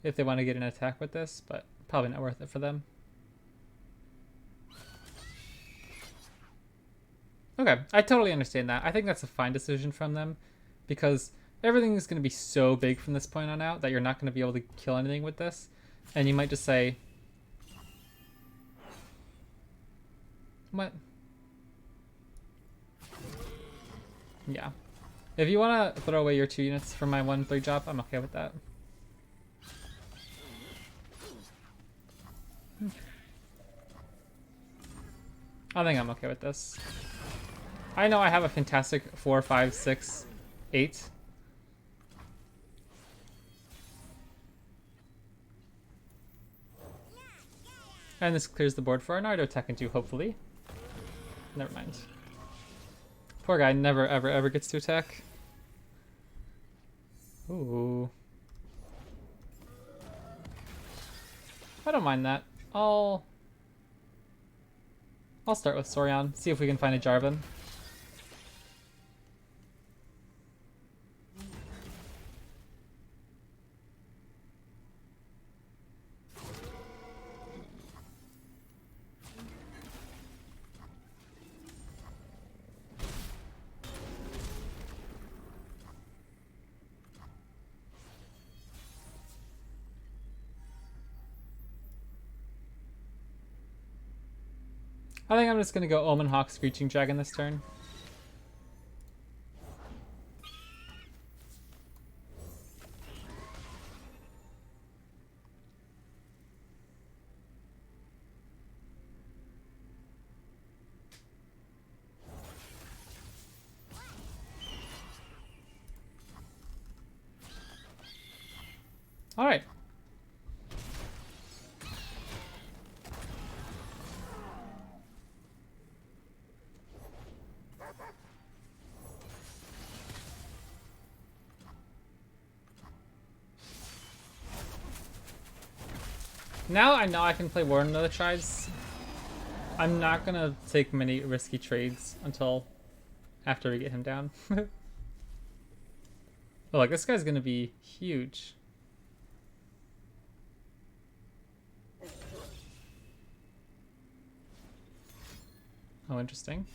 Speaker 1: if they want to get an attack with this, but probably not worth it for them. Okay, I totally understand that. I think that's a fine decision from them, because everything is going to be so big from this point on out that you're not going to be able to kill anything with this, and you might just say, what? Yeah. If you want to throw away your 2 units from my 1/3 job, I'm okay with that. I think I'm okay with this. I know I have a fantastic 4, 5, 6, 8. And this clears the board for our Gnar to attack into, hopefully. Never mind. Poor guy never ever gets to attack. Ooh. I don't mind that. I'll start with Sorion, see if we can find a Jarvan. I think I'm just gonna go Omen Hawk Screeching Dragon this turn. Alright. Now I know I can play Warden of the Tribes. I'm not gonna take many risky trades until after we get him down. Oh, like this guy's gonna be huge. Oh, interesting.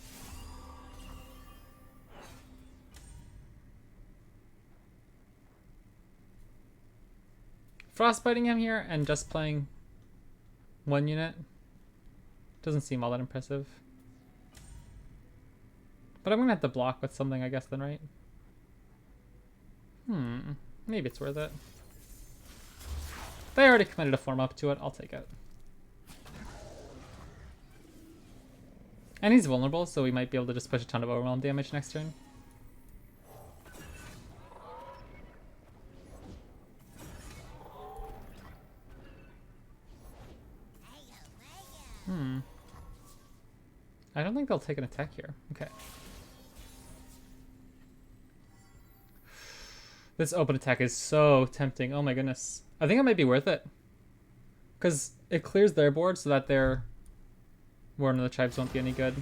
Speaker 1: Frostbiting him here and just playing one unit doesn't seem all that impressive. But I'm gonna have to block with something, I guess, then, right? Maybe it's worth it. They already committed a form up to it, I'll take it. And he's vulnerable, so we might be able to just push a ton of overwhelm damage next turn. I don't think they'll take an attack here. Okay. This open attack is so tempting. Oh my goodness. I think it might be worth it. Because it clears their board so that their Warden of the Tribes won't be any good.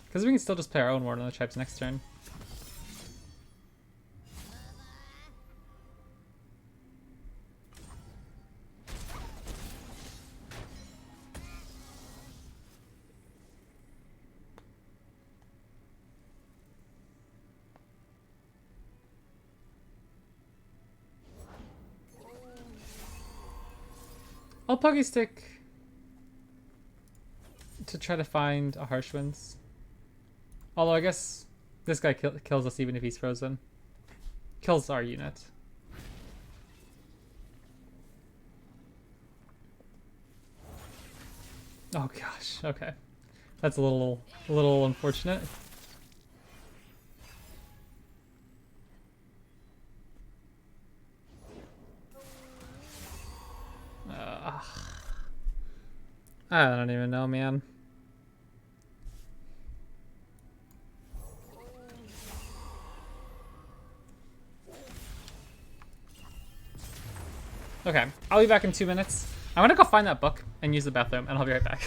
Speaker 1: Because we can still just play our own Warden of the Tribes next turn. I'll Puggy Stick to try to find a Harsh Winds. Although I guess this guy kills us even if he's frozen. Kills our unit. Oh gosh, okay. That's a little unfortunate. I don't even know, man. Okay, I'll be back in 2 minutes. I'm gonna go find that book and use the bathroom, and I'll be right back.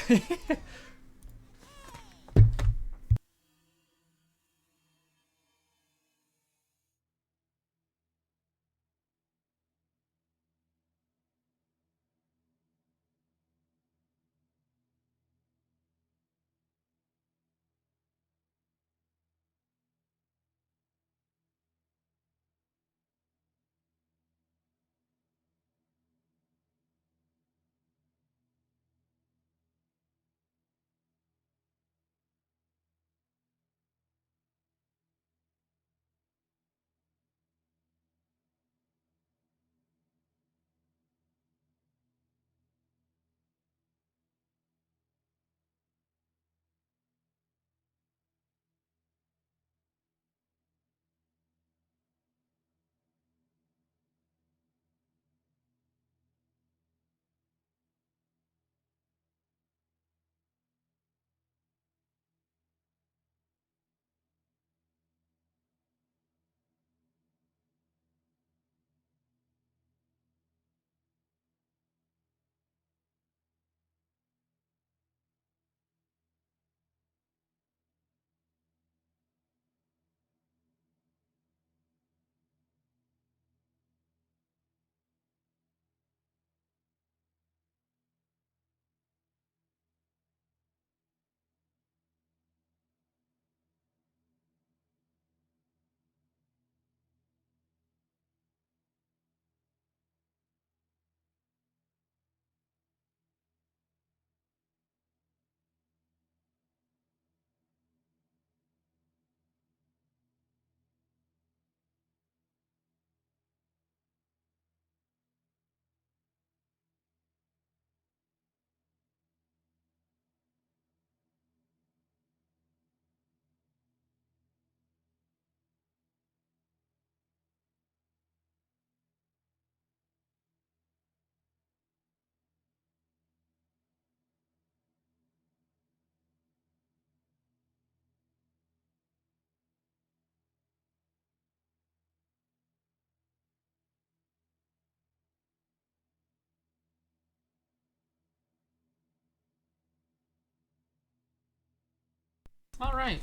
Speaker 1: All right,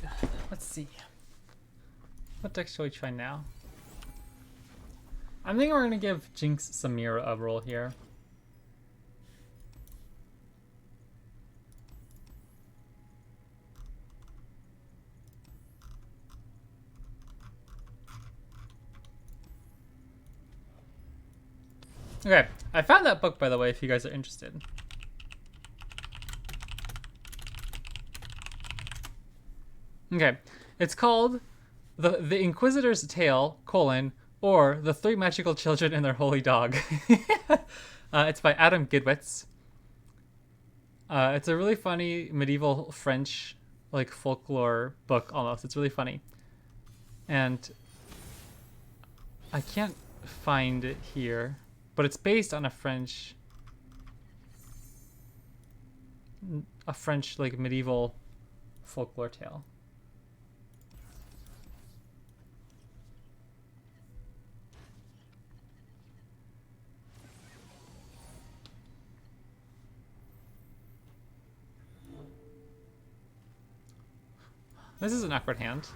Speaker 1: let's see. What deck shall we try now? I'm thinking we're gonna give Jinx Samira a roll here. Okay, I found that book, by the way, if you guys are interested. Okay, it's called The Inquisitor's Tale, or The Three Magical Children and Their Holy Dog. It's by Adam Gidwitz. It's a really funny medieval French, like, folklore book, almost. It's really funny. And I can't find it here. But it's based on a French like medieval folklore tale. This is an awkward hand.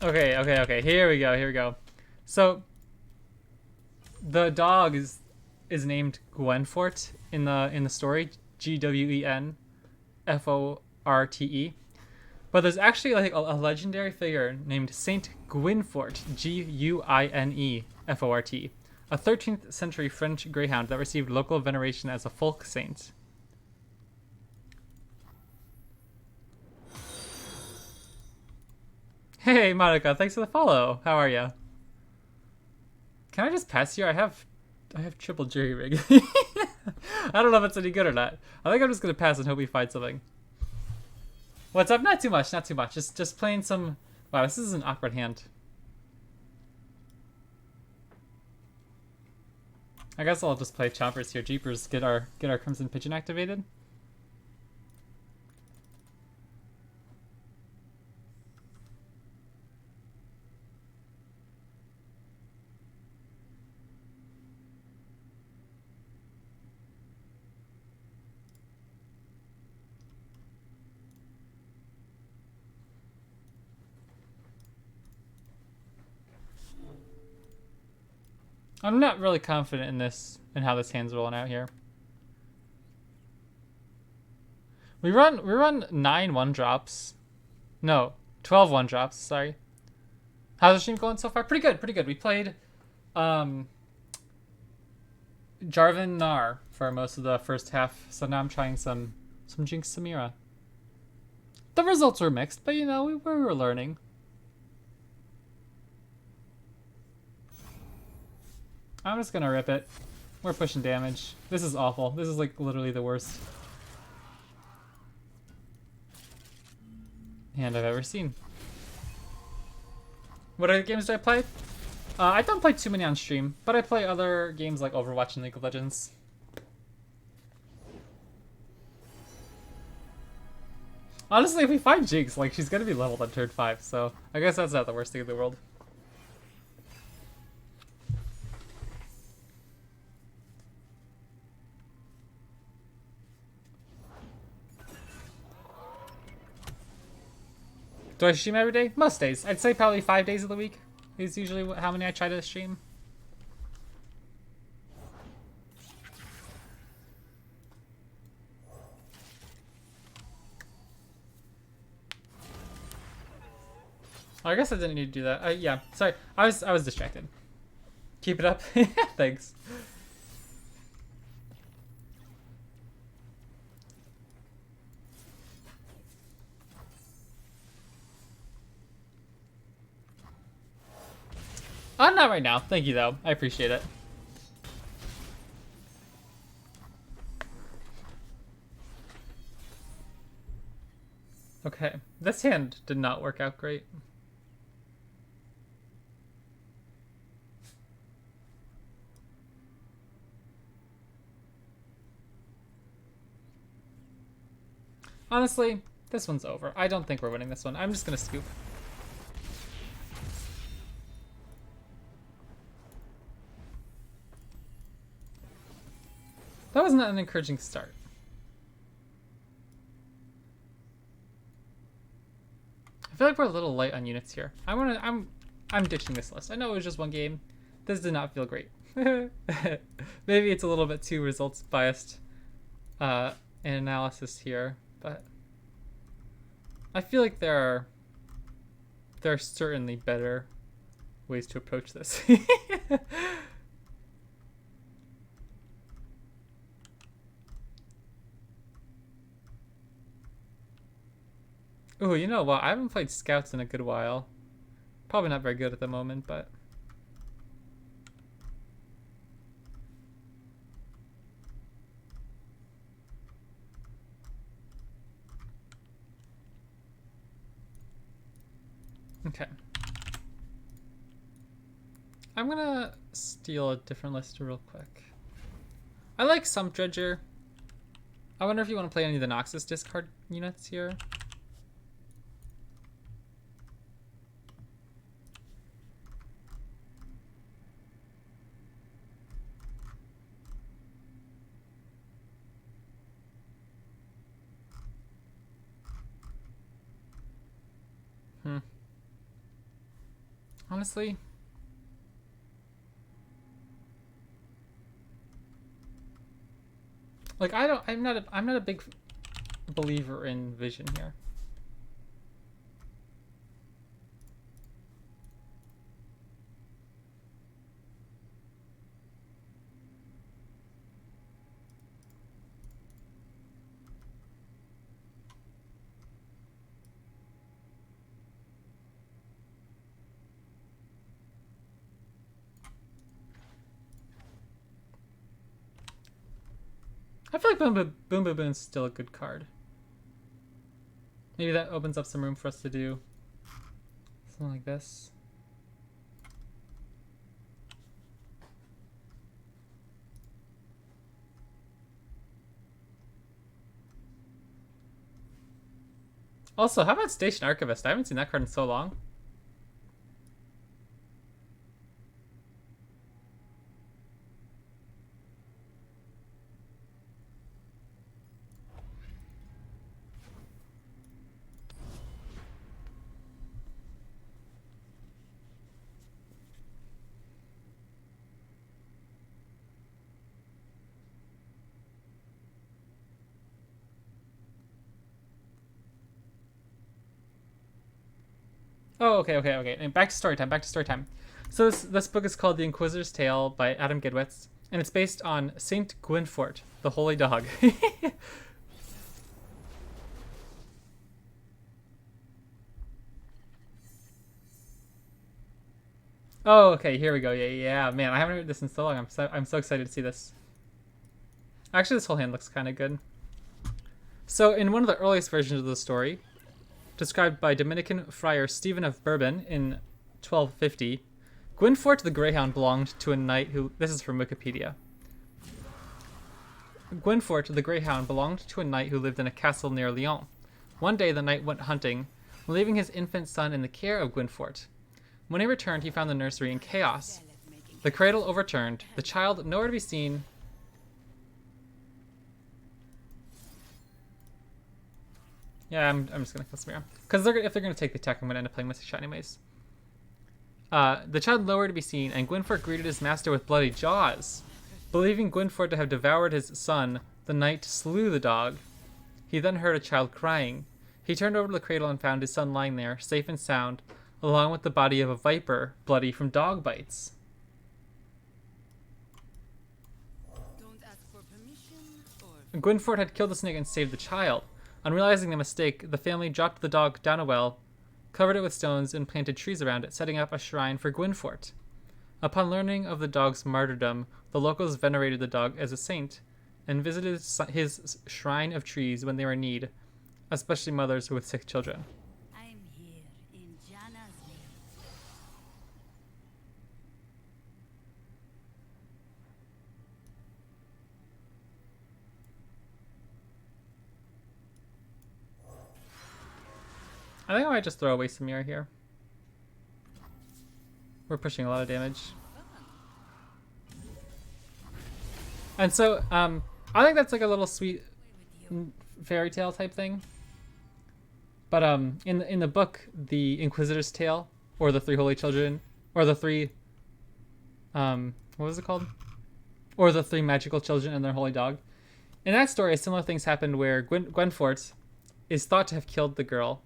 Speaker 1: Okay. Here we go. So the dog is named Gwenforte in the story, Gwenforte. But there's actually like a legendary figure named Saint Guinefort, Guinefort, a 13th century French greyhound that received local veneration as a folk saint. Hey, Monica, thanks for the follow. How are you? Can I just pass you? I have triple jury rig. I don't know if it's any good or not. I think I'm just gonna pass and hope we find something. What's up? Not too much. Just playing some. Wow, this is an awkward hand. I guess I'll just play Chompers here. Jeepers, get our Crimson Pigeon activated. I'm not really confident in how this hand's rolling out here. We run 9 1-drops. No, 12 1-drops, sorry. How's the stream going so far? Pretty good. We played Jarvan Gnar for most of the first half, so now I'm trying some Jinx Samira. The results were mixed, but you know, we were learning. I'm just gonna rip it. We're pushing damage. This is awful. This is like literally the worst hand I've ever seen. What other games do I play? I don't play too many on stream, but I play other games like Overwatch and League of Legends. Honestly, if we find Jinx, like, she's gonna be leveled on turn 5, so I guess that's not the worst thing in the world. Do I stream every day? Most days. I'd say probably 5 days of the week is usually how many I try to stream. Oh, I guess I didn't need to do that. Yeah, sorry. I was distracted. Keep it up. Thanks. Not right now. Thank you, though. I appreciate it. Okay, this hand did not work out great. Honestly, this one's over. I don't think we're winning this one. I'm just gonna scoop. That was not an encouraging start. I feel like we're a little light on units here. I'm ditching this list. I know it was just one game. This did not feel great. Maybe it's a little bit too results biased in analysis here, but I feel like there are certainly better ways to approach this. Oh, you know what? I haven't played Scouts in a good while. Probably not very good at the moment, but... Okay. I'm gonna steal a different list real quick. I like Sump Dredger. I wonder if you want to play any of the Noxus discard units here. Honestly, like I'm not a big believer in vision here. I feel like Boom Boom Boom's still a good card. Maybe that opens up some room for us to do something like this. Also, how about Station Archivist? I haven't seen that card in so long. Oh, okay. And back to story time. So this book is called The Inquisitor's Tale by Adam Gidwitz, and it's based on Saint Gwynfort, the Holy Dog. Oh, okay, here we go. Yeah, man, I haven't heard this in so long. I'm so excited to see this. Actually, this whole hand looks kind of good. So, in one of the earliest versions of the story, described by Dominican friar Stephen of Bourbon in 1250, Gwynfort the Greyhound belonged to a knight who... This is from Wikipedia. Gwynfort the Greyhound belonged to a knight who lived in a castle near Lyon. One day the knight went hunting, leaving his infant son in the care of Gwynfort. When he returned, he found the nursery in chaos. The cradle overturned, the child nowhere to be seen. Yeah, I'm just gonna kill Samira. Because if they're gonna take the tech, I'm gonna end up playing Mystic Shot anyways. The child nowhere to be seen, and Gwynfort greeted his master with bloody jaws. Believing Gwynfort to have devoured his son, the knight slew the dog. He then heard a child crying. He turned over to the cradle and found his son lying there, safe and sound, along with the body of a viper, bloody from dog bites.
Speaker 2: Don't ask for permission or...
Speaker 1: Gwynfort had killed the snake and saved the child. On realizing the mistake, the family dropped the dog down a well, covered it with stones, and planted trees around it, setting up a shrine for Gwynfort. Upon learning of the dog's martyrdom, the locals venerated the dog as a saint and visited his shrine of trees when they were in need, especially mothers with sick children.
Speaker 2: I'm here in Jana's name.
Speaker 1: I think I might just throw away Samira here. We're pushing a lot of damage. And so, I think that's like a little sweet fairy tale type thing. But in the book, the Inquisitor's Tale, or the Three Holy Children, or the three, what was it called? Or the Three Magical Children and their Holy Dog. In that story, similar things happened where Gwenfort is thought to have killed the girl,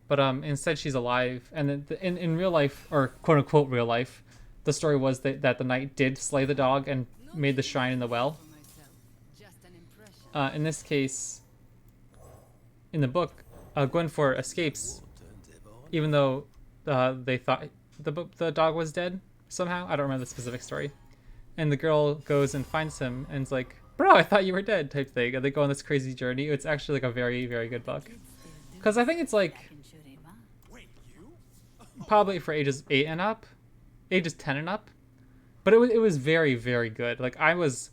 Speaker 1: but instead she's alive. And in real life, or quote unquote real life, the story was that the knight did slay the dog and made the shrine in the well. In this case, in the book, Gwenfort escapes, even though they thought the dog was dead somehow. I don't remember the specific story. And the girl goes and finds him and is like, "Bro, I thought you were dead," type thing. And they go on this crazy journey. It's actually like a very, very good book. Because I think it's like probably for ages 8 and up, ages 10 and up. But it was very, very good. Like, I was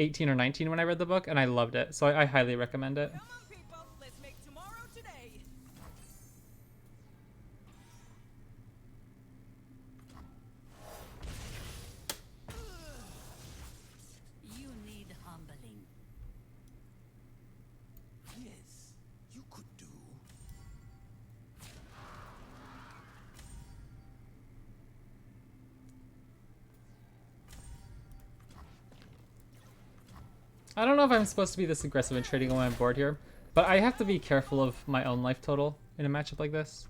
Speaker 1: 18 or 19 when I read the book, and I loved it. So I highly recommend it.
Speaker 5: Come on, people, let's make tomorrow today.
Speaker 2: You need humbling.
Speaker 4: Yes, you could do.
Speaker 1: I don't know if I'm supposed to be this aggressive in trading on my board here, but I have to be careful of my own life total in a matchup like this.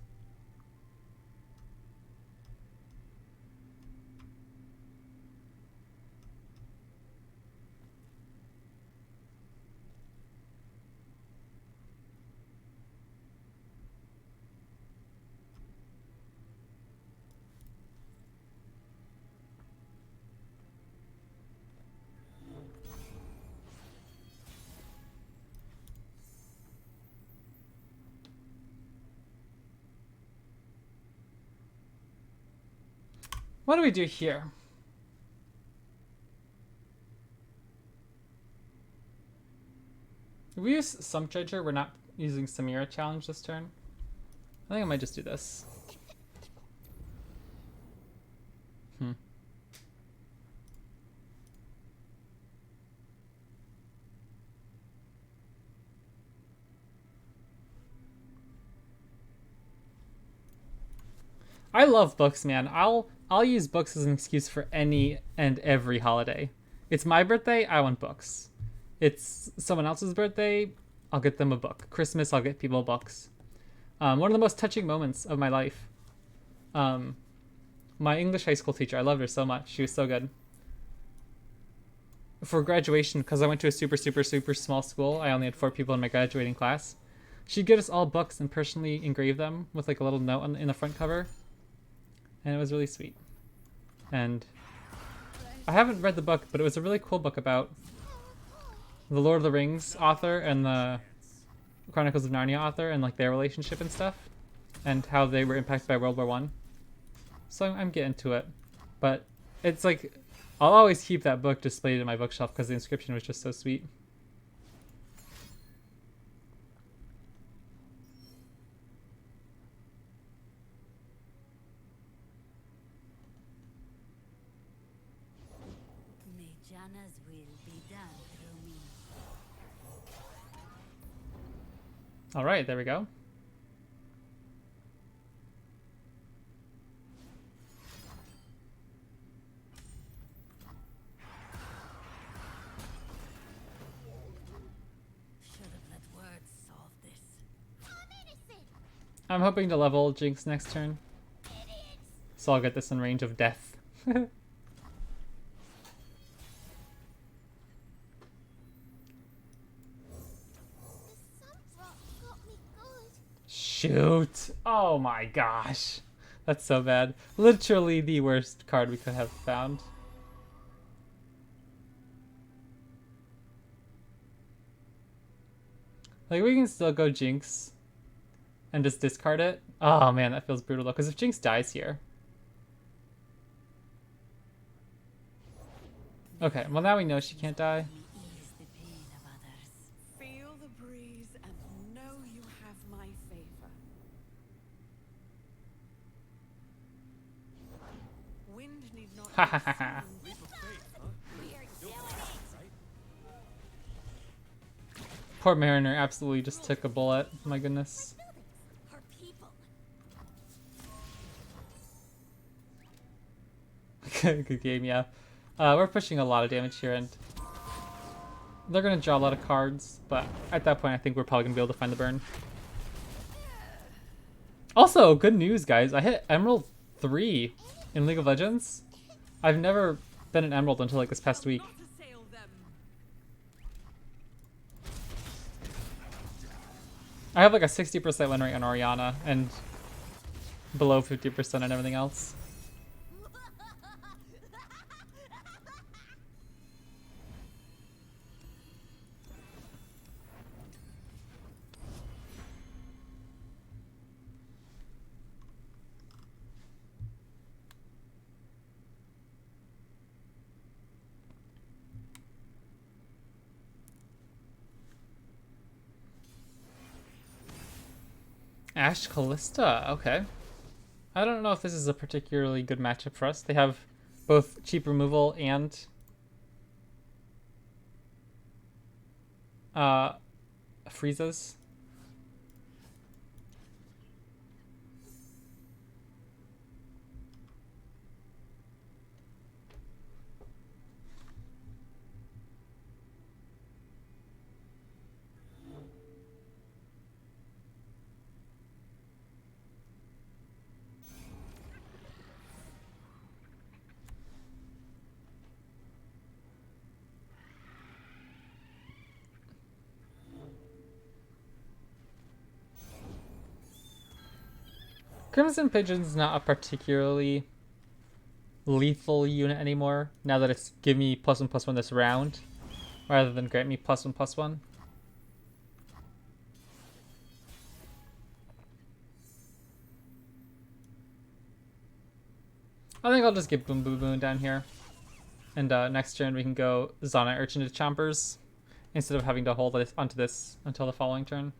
Speaker 1: What do we do here? If we use Sump Dredger, we're not using Samira challenge this turn. I think I might just do this. I love books, man. I'll use books as an excuse for any and every holiday. It's my birthday, I want books. It's someone else's birthday, I'll get them a book. Christmas, I'll get people books. One of the most touching moments of my life. My English high school teacher, I loved her so much. She was so good. For graduation, because I went to a super, super, super small school, I only had 4 people in my graduating class. She'd get us all books and personally engrave them with like a little note in the front cover. And it was really sweet. And I haven't read the book, but it was a really cool book about the Lord of the Rings author and the Chronicles of Narnia author and like their relationship and stuff, and how they were impacted by World War I. So I'm getting to it, but it's like I'll always keep that book displayed in my bookshelf because the inscription was just so sweet.
Speaker 2: May Jana's will be done through me.
Speaker 1: All right, there we go.
Speaker 2: Should have let words solve this. I'm innocent.
Speaker 1: I'm hoping to level Jinx next turn, so I'll get this in range of death. Shoot! Oh my gosh. That's so bad. Literally the worst card we could have found. Like, we can still go Jinx and just discard it. Oh man, that feels brutal though, because if Jinx dies here. Okay, well now we know she can't die.
Speaker 2: Ease the pain of others.
Speaker 5: Feel the breeze and know you have my favor. Wind need not
Speaker 1: Ha ha ha ha.
Speaker 5: be
Speaker 3: Leap of faith, huh?
Speaker 2: We are doing it!
Speaker 1: Poor Mariner absolutely just took a bullet. My goodness.
Speaker 2: Her people.
Speaker 1: Good game, yeah. We're pushing a lot of damage here, and they're gonna draw a lot of cards, but at that point I think we're probably gonna be able to find the burn. Also, good news, guys. I hit Emerald 3 in League of Legends. I've never been an Emerald until like this past week.
Speaker 5: not assail them.
Speaker 1: I have like a 60% win rate on Orianna, and below 50% on everything else. Ashe Callista, okay. I don't know if this is a particularly good matchup for us. They have both cheap removal and freezes. Crimson Pigeon's not a particularly lethal unit anymore, now that it's give me +1/+1 this round, rather than grant me +1/+1. I think I'll just get Boom Boom Boom down here. And next turn we can go Zana Urchin to Chompers, instead of having to hold this onto this until the following turn.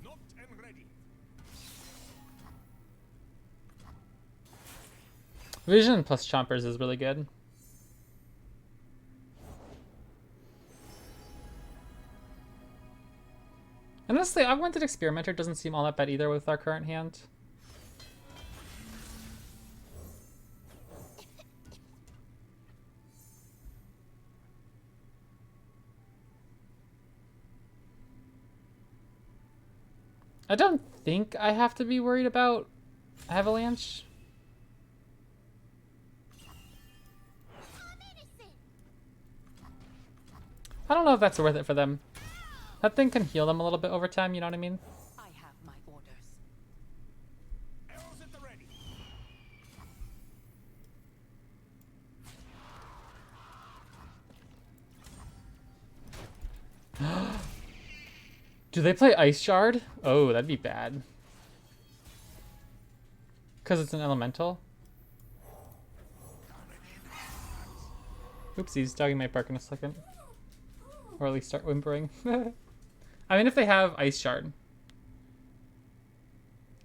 Speaker 3: Knocked and ready.
Speaker 1: Vision plus Chompers is really good. And honestly, Augmented Experimenter doesn't seem all that bad either with our current hand. I don't think I have to be worried about Avalanche. I don't know if that's worth it for them. That thing can heal them a little bit over time, you know what I mean?
Speaker 5: I have my orders.
Speaker 3: Arrows at the ready.
Speaker 1: Do they play Ice Shard? Oh, that'd be bad. Because it's an elemental? Oopsies, doggy might bark in a second. Or at least start whimpering. I mean, if they have Ice Shard.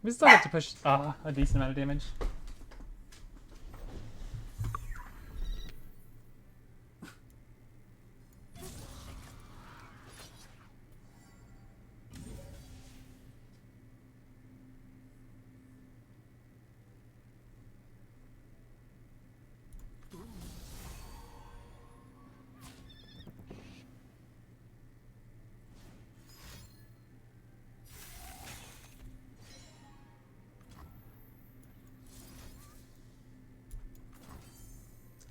Speaker 1: We still get to push a decent amount of damage.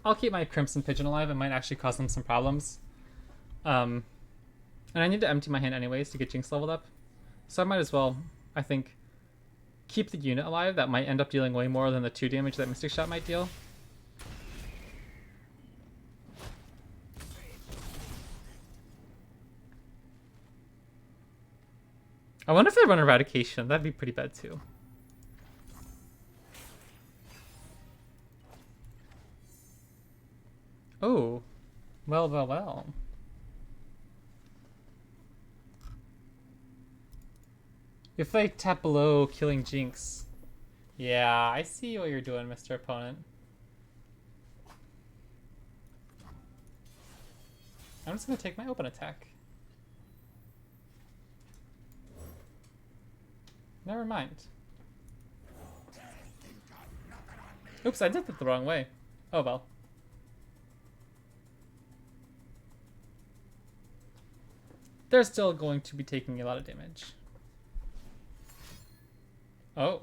Speaker 1: I'll keep my Crimson Pigeon alive. It might actually cause them some problems. And I need to empty my hand anyways to get Jinx leveled up. So I might as well, I think, keep the unit alive. That might end up dealing way more than the 2 damage that Mystic Shot might deal. I wonder if they run Eradication. That'd be pretty bad too. Oh. Well, well, well. If they tap below killing Jinx. Yeah, I see what you're doing, Mr. Opponent. I'm just gonna take my open attack. Never mind. Oops, I did it the wrong way. Oh well. They're still going to be taking a lot of damage. Oh.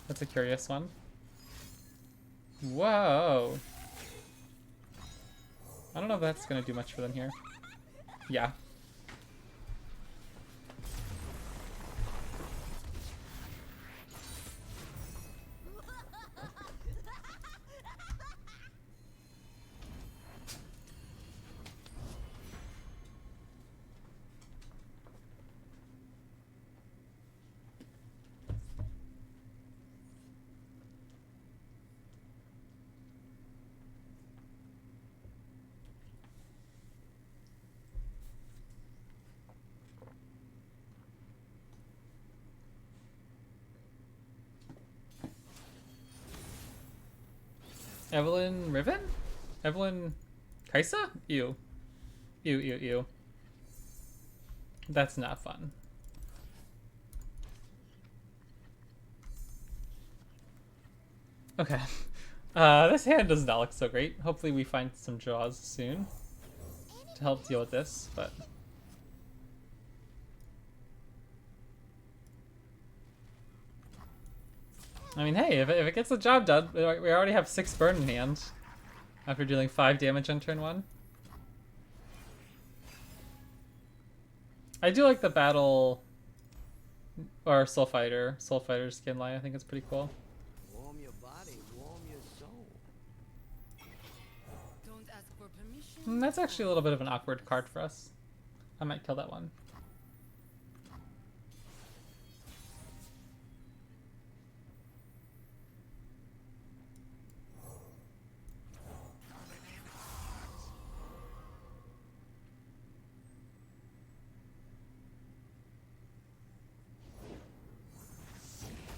Speaker 1: That's a curious one. Whoa. I don't know if that's going to do much for them here. Yeah. Evelyn Riven? Evelyn Kaisa? Ew. Ew, ew, ew. That's not fun. Okay. This hand does not look so great. Hopefully we find some draws soon to help deal with this, but... I mean, hey, if it gets the job done, we already have 6 burn in hand after dealing 5 damage on turn 1. I do like the battle or Soul Fighter skin line. I think it's pretty cool.
Speaker 6: Warm your body, warm your soul.
Speaker 5: Don't ask for permission.
Speaker 1: That's actually a little bit of an awkward card for us. I might kill that one.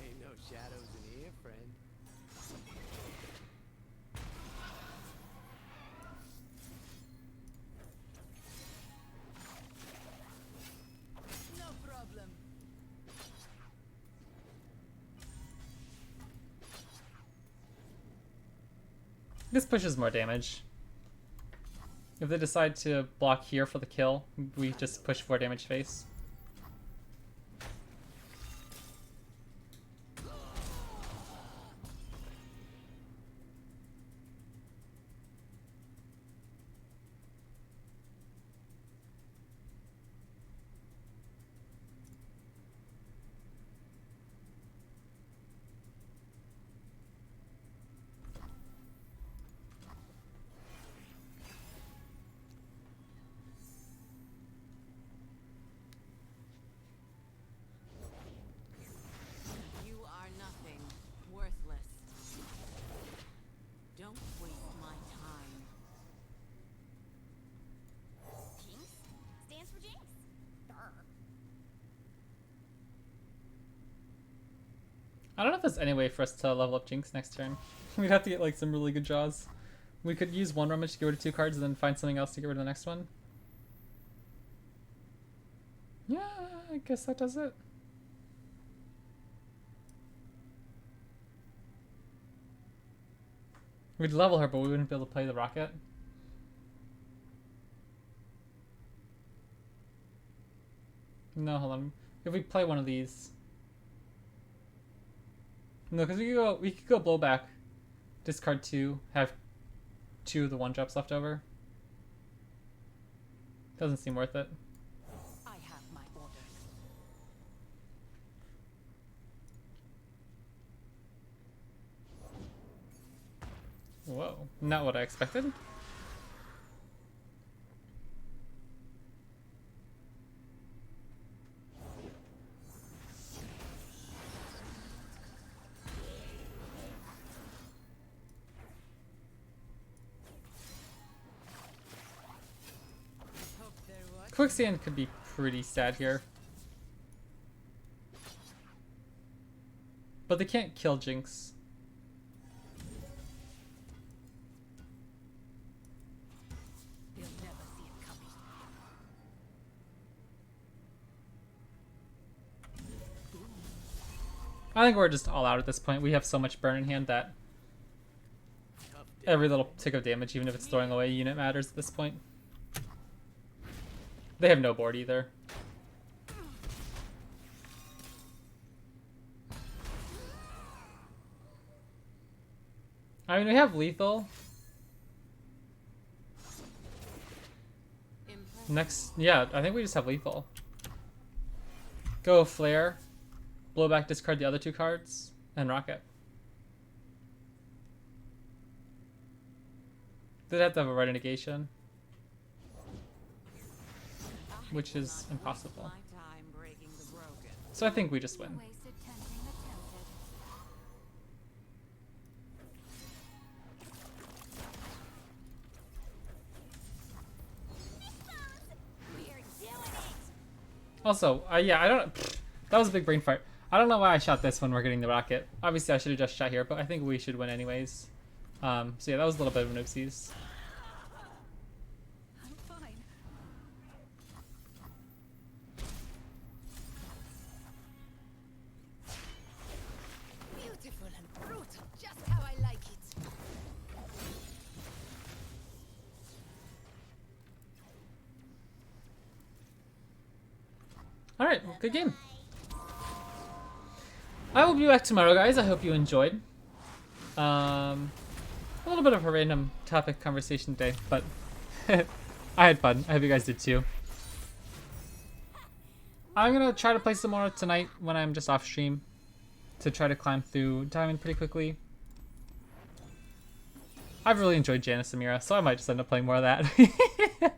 Speaker 6: Ain't no shadows in here, friend.
Speaker 5: No problem.
Speaker 1: This pushes more damage. If they decide to block here for the kill, we just push 4 damage face.
Speaker 5: You are nothing. Worthless. Don't waste my time.
Speaker 2: Jinx stands for Jinx. Durr.
Speaker 1: I don't know if there's any way for us to level up Jinx next turn. We'd have to get like some really good draws. We could use 1 rummage to get rid of 2 cards and then find something else to get rid of the next one. Yeah, I guess that does it. We'd level her, but we wouldn't be able to play the rocket. No, hold on. If we play one of these. No, because we could go blowback, discard 2, have 2 of the 1-drops left over. Doesn't seem worth it.
Speaker 5: I have my orders.
Speaker 1: Whoa, not what I expected.
Speaker 5: Hope there was.
Speaker 1: Quicksand could be pretty sad here. But they can't kill Jinx.
Speaker 5: They'll never see it coming.
Speaker 1: I think we're just all out at this point. We have so much burn in hand that
Speaker 6: Tough day.
Speaker 1: every little tick of damage, even if it's throwing away a unit, matters at this point. They have no board either. I mean, we have lethal.
Speaker 5: Impressive.
Speaker 1: Next, yeah, I think we just have lethal. Go flare, blow back, discard the other 2 cards, and rocket. They'd have to have a right negation, which is impossible.
Speaker 5: My time breaking the broken.
Speaker 1: So I think we just win.
Speaker 2: Wasted tempting the tempted. We're doing it!
Speaker 1: Also, yeah, I don't. That was a big brain fart. I don't know why I shot this when we're getting the rocket. Obviously, I should have just shot here, but I think we should win anyways. So yeah, that was a little bit of an oopsies.
Speaker 5: I'm fine. Beautiful and brutal, just how I like it.
Speaker 1: All right, well, good game. I will be back tomorrow, guys. I hope you enjoyed. A little bit of a random topic conversation today, but I had fun. I hope you guys did too. I'm gonna try to play some more tonight when I'm just off stream to try to climb through Diamond pretty quickly. I've really enjoyed Janice Samira, so I might just end up playing more of that.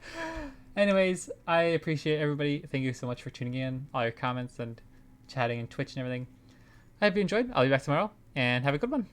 Speaker 1: Anyways, I appreciate everybody. Thank you so much for tuning in, all your comments and chatting and Twitch and everything. I hope you enjoyed. I'll be back tomorrow, and have a good one.